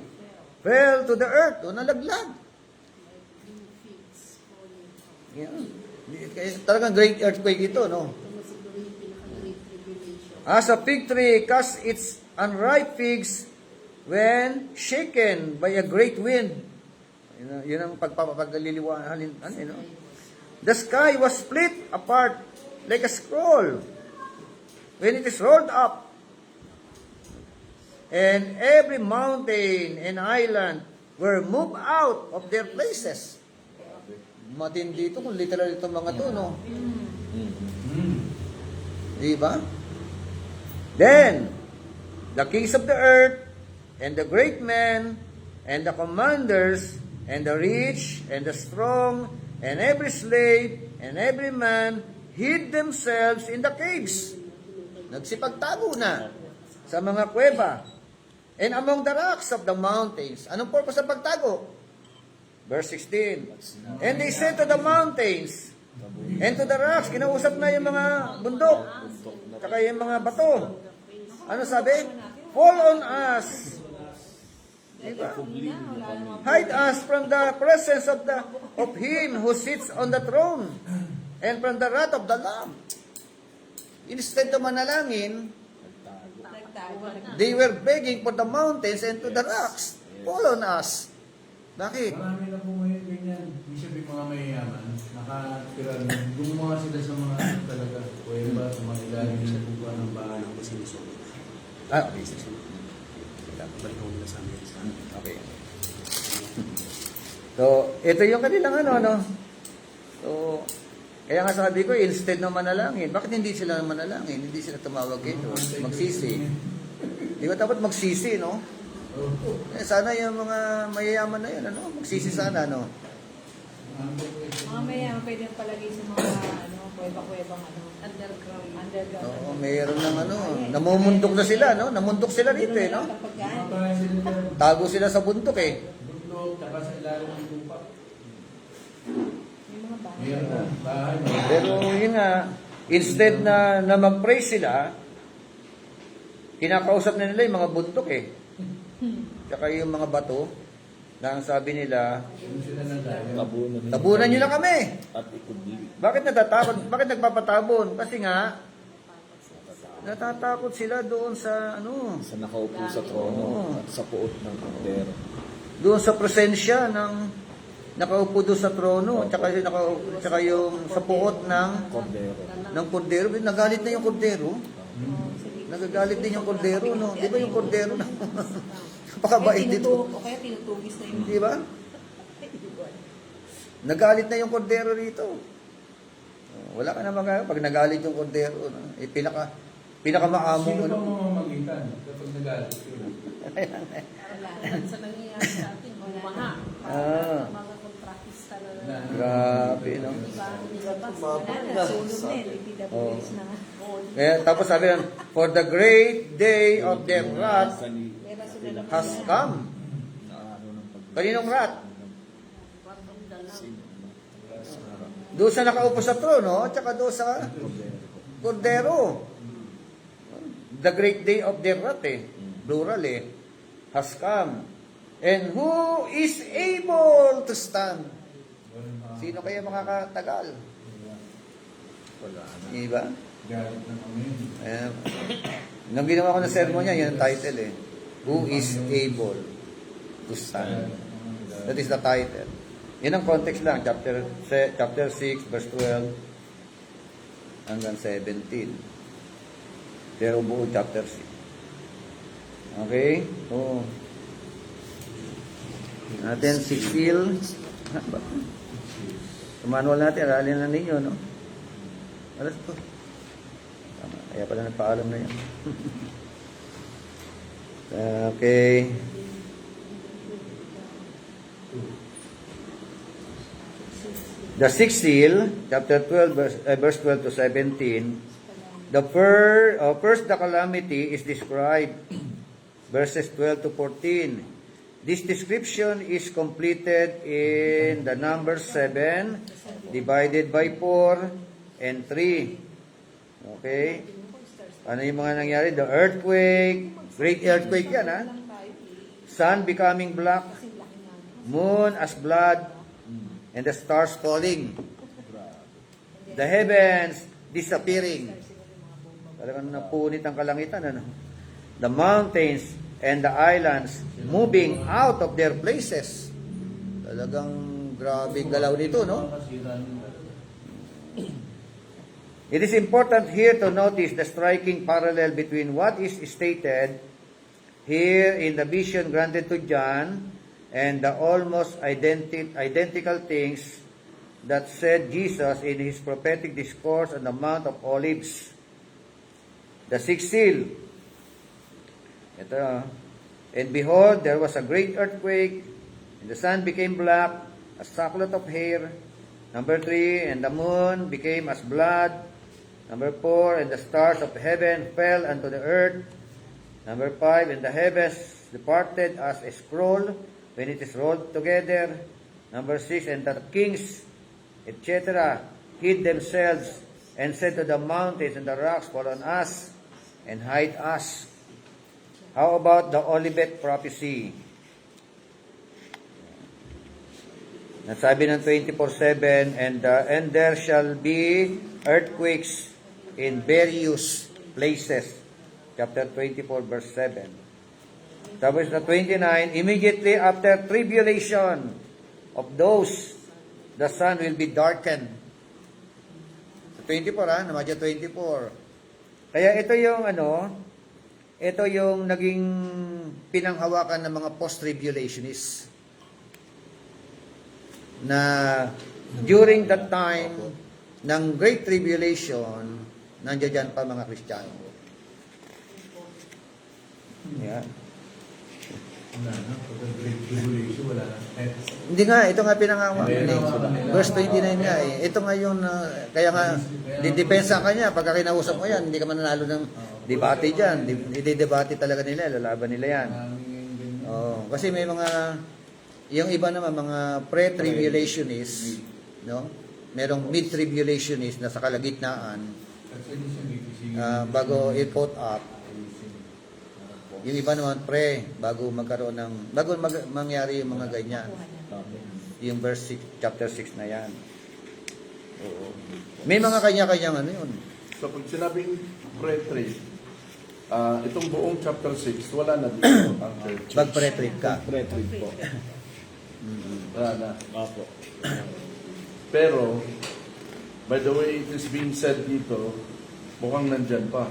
fell to the earth. O, nalaglag. Yeah. Talagang great earthquake ito, no? As a fig tree casts its unripe figs when shaken by a great wind. Yun ang pagpapagaliliwanag. Ano? The sky was split apart like a scroll when it is rolled up. And every mountain and island were moved out of their places. Matindi ito kung literal itong mga to, no? Diba? Then, the kings of the earth, and the great men, and the commanders, and the rich, and the strong, and every slave, and every man, hid themselves in the caves. Nagsipagtago na sa mga kuweba, and among the rocks of the mountains. Anong purpose sa pagtago? Verse 16. And they said to the mountains, and to the rocks, kinausap na yung mga bundok, saka yung mga bato. Ano sabi? Fall on us. Diba? Hide us from the presence of him who sits on the throne, and from the wrath of the Lamb. Instead of manalangin, they were begging for the mountains and to the rocks. Fall on us. Bakit? Marami na po ngayon ganyan. Hindi sabi mga mayayaman, nakatira rin. Gumawa sila sa mga talaga, kuweba, sa mga ilalim sa buka ng bahay. Okay. So, ito yung kanilang ano. So, kaya nga sabi ko, instead na manalangin, bakit hindi sila manalangin? Hindi sila tumawag ito. Magsisi. Di ba dapat magsisi, no? Sana yung mga mayayaman na yun, ano? Magsisi sana, no? Mga mayayaman pwede yung palagay sa mga kuweba-kuwebang underground. Oo, mayroon ng namumundok na sila, no? Namundok sila rito, eh, no? Tago sila sa bundok, eh. Bundok, taka sa ilalim ng lupa. May mga bahay. Meron na, bahay. Pero yun nga, instead na mag-pray sila, kinakausap na nila yung mga bundok, eh. Tsaka yung mga bato, na ang sabi nila, Yung sila ng dahil. tabunan nyo lang kami. At ikubli. Bakit natatakot? Bakit nagpapatabon? Kasi nga, natatakot sila doon sa, Sa nakaupo sa trono at sa puot ng kordero. doon sa presensya ng nakaupo doon sa trono, tsaka yung sa puot ng kordero. Nagalit na yung kordero. Nagagalit din yung kordero, no? Di ba yung kordero na napakabait dito? O kaya tinutugis na yung Di ba? Nagalit na yung kordero rito. Wala ka na magagawa. Pag nagalit yung kordero, pinakamaamo. Sino ba mamamagitan kapag nagalit yun? Sa nangyayari sa atin, bumaha. Mga kontrakista na Grabe, no? nilabas. sulog na eh. DPWH na nga. Kaya, tapos sabi lang, for the great day of their wrath has come. Kaninong wrath? Doon sa nakaupo sa trono, tsaka doon sa kordero. The great day of their wrath, plural, has come. And who is able to stand? Sino kaya makakatagal? Diba? Galit na kami. Nung ginawa ko ng sermon niya, yan ang title, Who is able to stand? That is the title. Yan ang context lang, chapter 6, verse 12 hanggang 17. Pero buo chapter 6. Okay? Oo. Natin 6 seal. Sa manual natin, aralin na ninyo, no? Alas po. Tama. Kaya pala nagpaalam na yan. Okay. The sixth seal, chapter 12, verse 12 to 17. The first the calamity is described, verses 12 to 14. This description is completed in the number 7, divided by 4 and 3. Okay? Ano yung mga nangyari? The earthquake, great earthquake yan, ha? Sun becoming black, moon as blood, and the stars falling. The heavens disappearing. Talagang napunit ang kalangitan, ano? The mountains and the islands moving out of their places. Talagang grabe galaw nito, no? It is important here to notice the striking parallel between what is stated here in the vision granted to John and the almost identical things that said Jesus in his prophetic discourse on the Mount of Olives. The sixth seal. Ito. And behold, there was a great earthquake, and the sun became black, as sackcloth of hair. Number 3, and the moon became as blood. Number 4, and the stars of heaven fell unto the earth. Number 5, and the heavens departed as a scroll when it is rolled together. Number 6, and the kings, etc., hid themselves and said to the mountains and the rocks, fall on us and hide us. How about the Olivet prophecy? Nasabi ng 24:7, and there shall be earthquakes in various places. Chapter 24, verse 7. Tapos na 29, immediately after tribulation of those, the sun will be darkened. 24 namadya 24. Kaya ito yung ito yung naging pinanghawakan ng mga post-tribulationists. Na during that time ng Great Tribulation, nandiyan dyan pa mga Kristiyano. Yeah. Wala na. Pag Great Tribulation, wala na. Hindi nga, ito nga pinangawa. Nila. Verse 29 nga eh. Ito nga yung, kaya nga, didepensa ka niya. Pagka kinausap mo yan, hindi ka mananalo ng debate dyan. Didebate talaga nila, lalaban nila yan. Oh, kasi may mga, yung iba naman, mga pre-tribulationists, no? Merong mid-tribulationist na sa kalagitnaan, bago i-put up. Yung iba naman bago magkaroon ng mangyari yung mga ganyan. Yung verse 6, chapter 6 na yan. Oo. May mga kanya-kanyang yun. So pag sinabing pre-trib, itong buong chapter 6, wala na dito ang church. Pag pre-trib ka. Pre-trib po. Wala na. Opo. Pero, by the way it is being said dito, mukhang nandyan pa.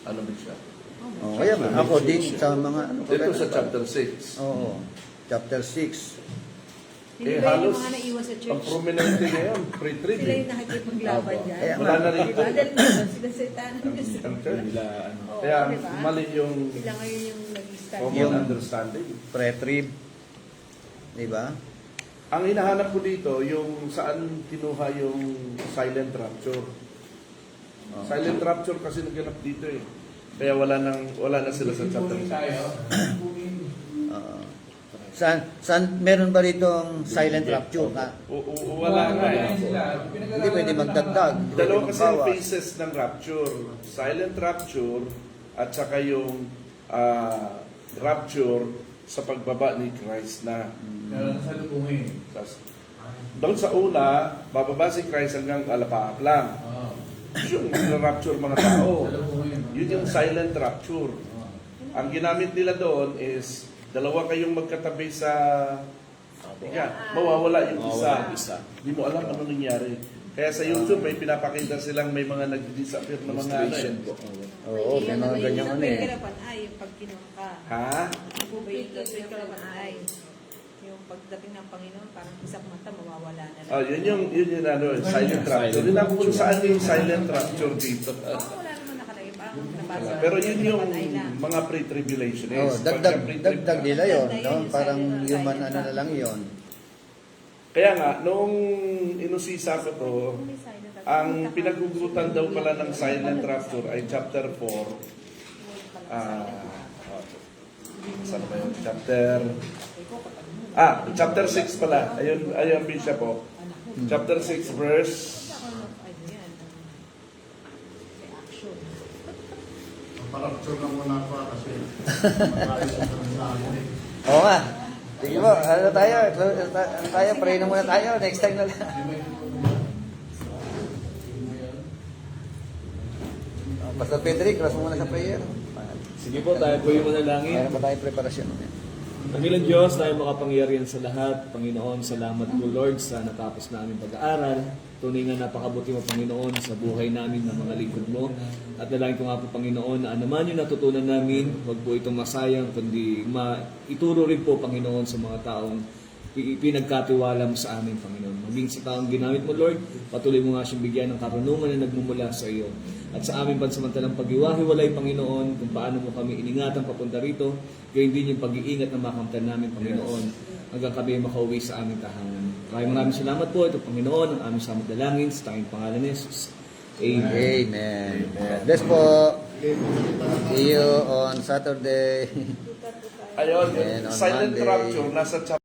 Ano ba siya? Oh, kaya nga, ako din sa mga Ito sa chapter 6. Oo. Chapter 6. Hindi ba yung halos mga naiwan sa ang church? prominente ngayon, pre-trib. Sila yung nakikipaglaban dyan. Kaya Wala na rin. Diba? Dahil naman sila satan. Ang church. Nila, Oo, Kaya diba? mali yung Sila ngayon yung nag-stand. common understanding. Pre-trib. Diba? Ang hinahanap ko dito, yung saan kinuha yung silent rapture. Oh. Silent rapture kasi naganap dito eh. Kaya wala na sila sa chapter 6. Saan meron ba ritong silent rapture ka? Wala nga eh. Hindi pwede magdagdag. Hindi pwede Dalawa kasi yung magbawas. phases ng rapture. Silent rapture at saka yung rapture sa pagbaba ni Christ na. Kaya nasalubungin. Doon sa una, bababa si Christ hanggang alapaap lang. Yung rapture mga tao. Yun yung silent rapture. Ang ginamit nila doon is dalawa kayong magkatabi sa mawawala yung isa. Hindi mo alam ano nangyari. Kaya sa YouTube may pinapakita silang may mga nag-disappear na mga ano Illustration eh. po. Oo, may mga ganyan ano eh. Kalapan ay, yung pag kinuha ka. Ha? Yung kalapan ay, yung pagdating ng Panginoon, parang isang mata mawawala na lang. Oh, yun yung ano, silent rapture. Yun lang kung saan yung silent rapture dito. Wala naman nakalagay, parang nabasa. Pero yun yung Ay lang. mga Oh, pre-tribulationists. dagdag nila yon, no? Parang human ano na lang yon. Kaya nga, nung inusisa ko to, ang pinagugutan daw pala ng silent rapture ay chapter 4. Saan ba yun? Chapter 6 pala. Ayun, Bishop po. Chapter 6 verse Parapture lang muna pa kasi mag-ayos ang namin eh. Oo nga. Sige po, ano tayo? Pray na muna tayo. Next time na lang. Pastor Pedrick, cross mo muna sa prayer. Sige po, tayo po yung manalangin. Mayroon pa tayong preparasyon. Panginoon Diyos, tayo makapangyarihan sa lahat. Panginoon, salamat po Lord sa natapos namin pag-aaral. Tunay nga napakabuti mo Panginoon sa buhay namin ng mga lingkod mo. At dalangin ko nga po Panginoon na anuman yung natutunan namin, huwag po itong masayang, kundi ituro rin po Panginoon sa mga taong pinagkatiwala mo sa amin Panginoon. Maging sa taong ginamit mo Lord, patuloy mo nga siyang bigyan ng karunungan na nagmumula sa iyo. At sa aming pansamantalang pag-iwahiwalay, Panginoon, kung paano mo kami iningatan papunta rito, gayon din yung pag-iingat na makamtan namin, Panginoon, hanggang kami makauwi sa aming tahanan. Maraming salamat po, ito Panginoon, ang aming samot dalangin, sa tanging pangalan ni Jesus. Amen. Amen. Bless po. See you on Saturday. ayun, And on silent Monday. rapture nasa chapter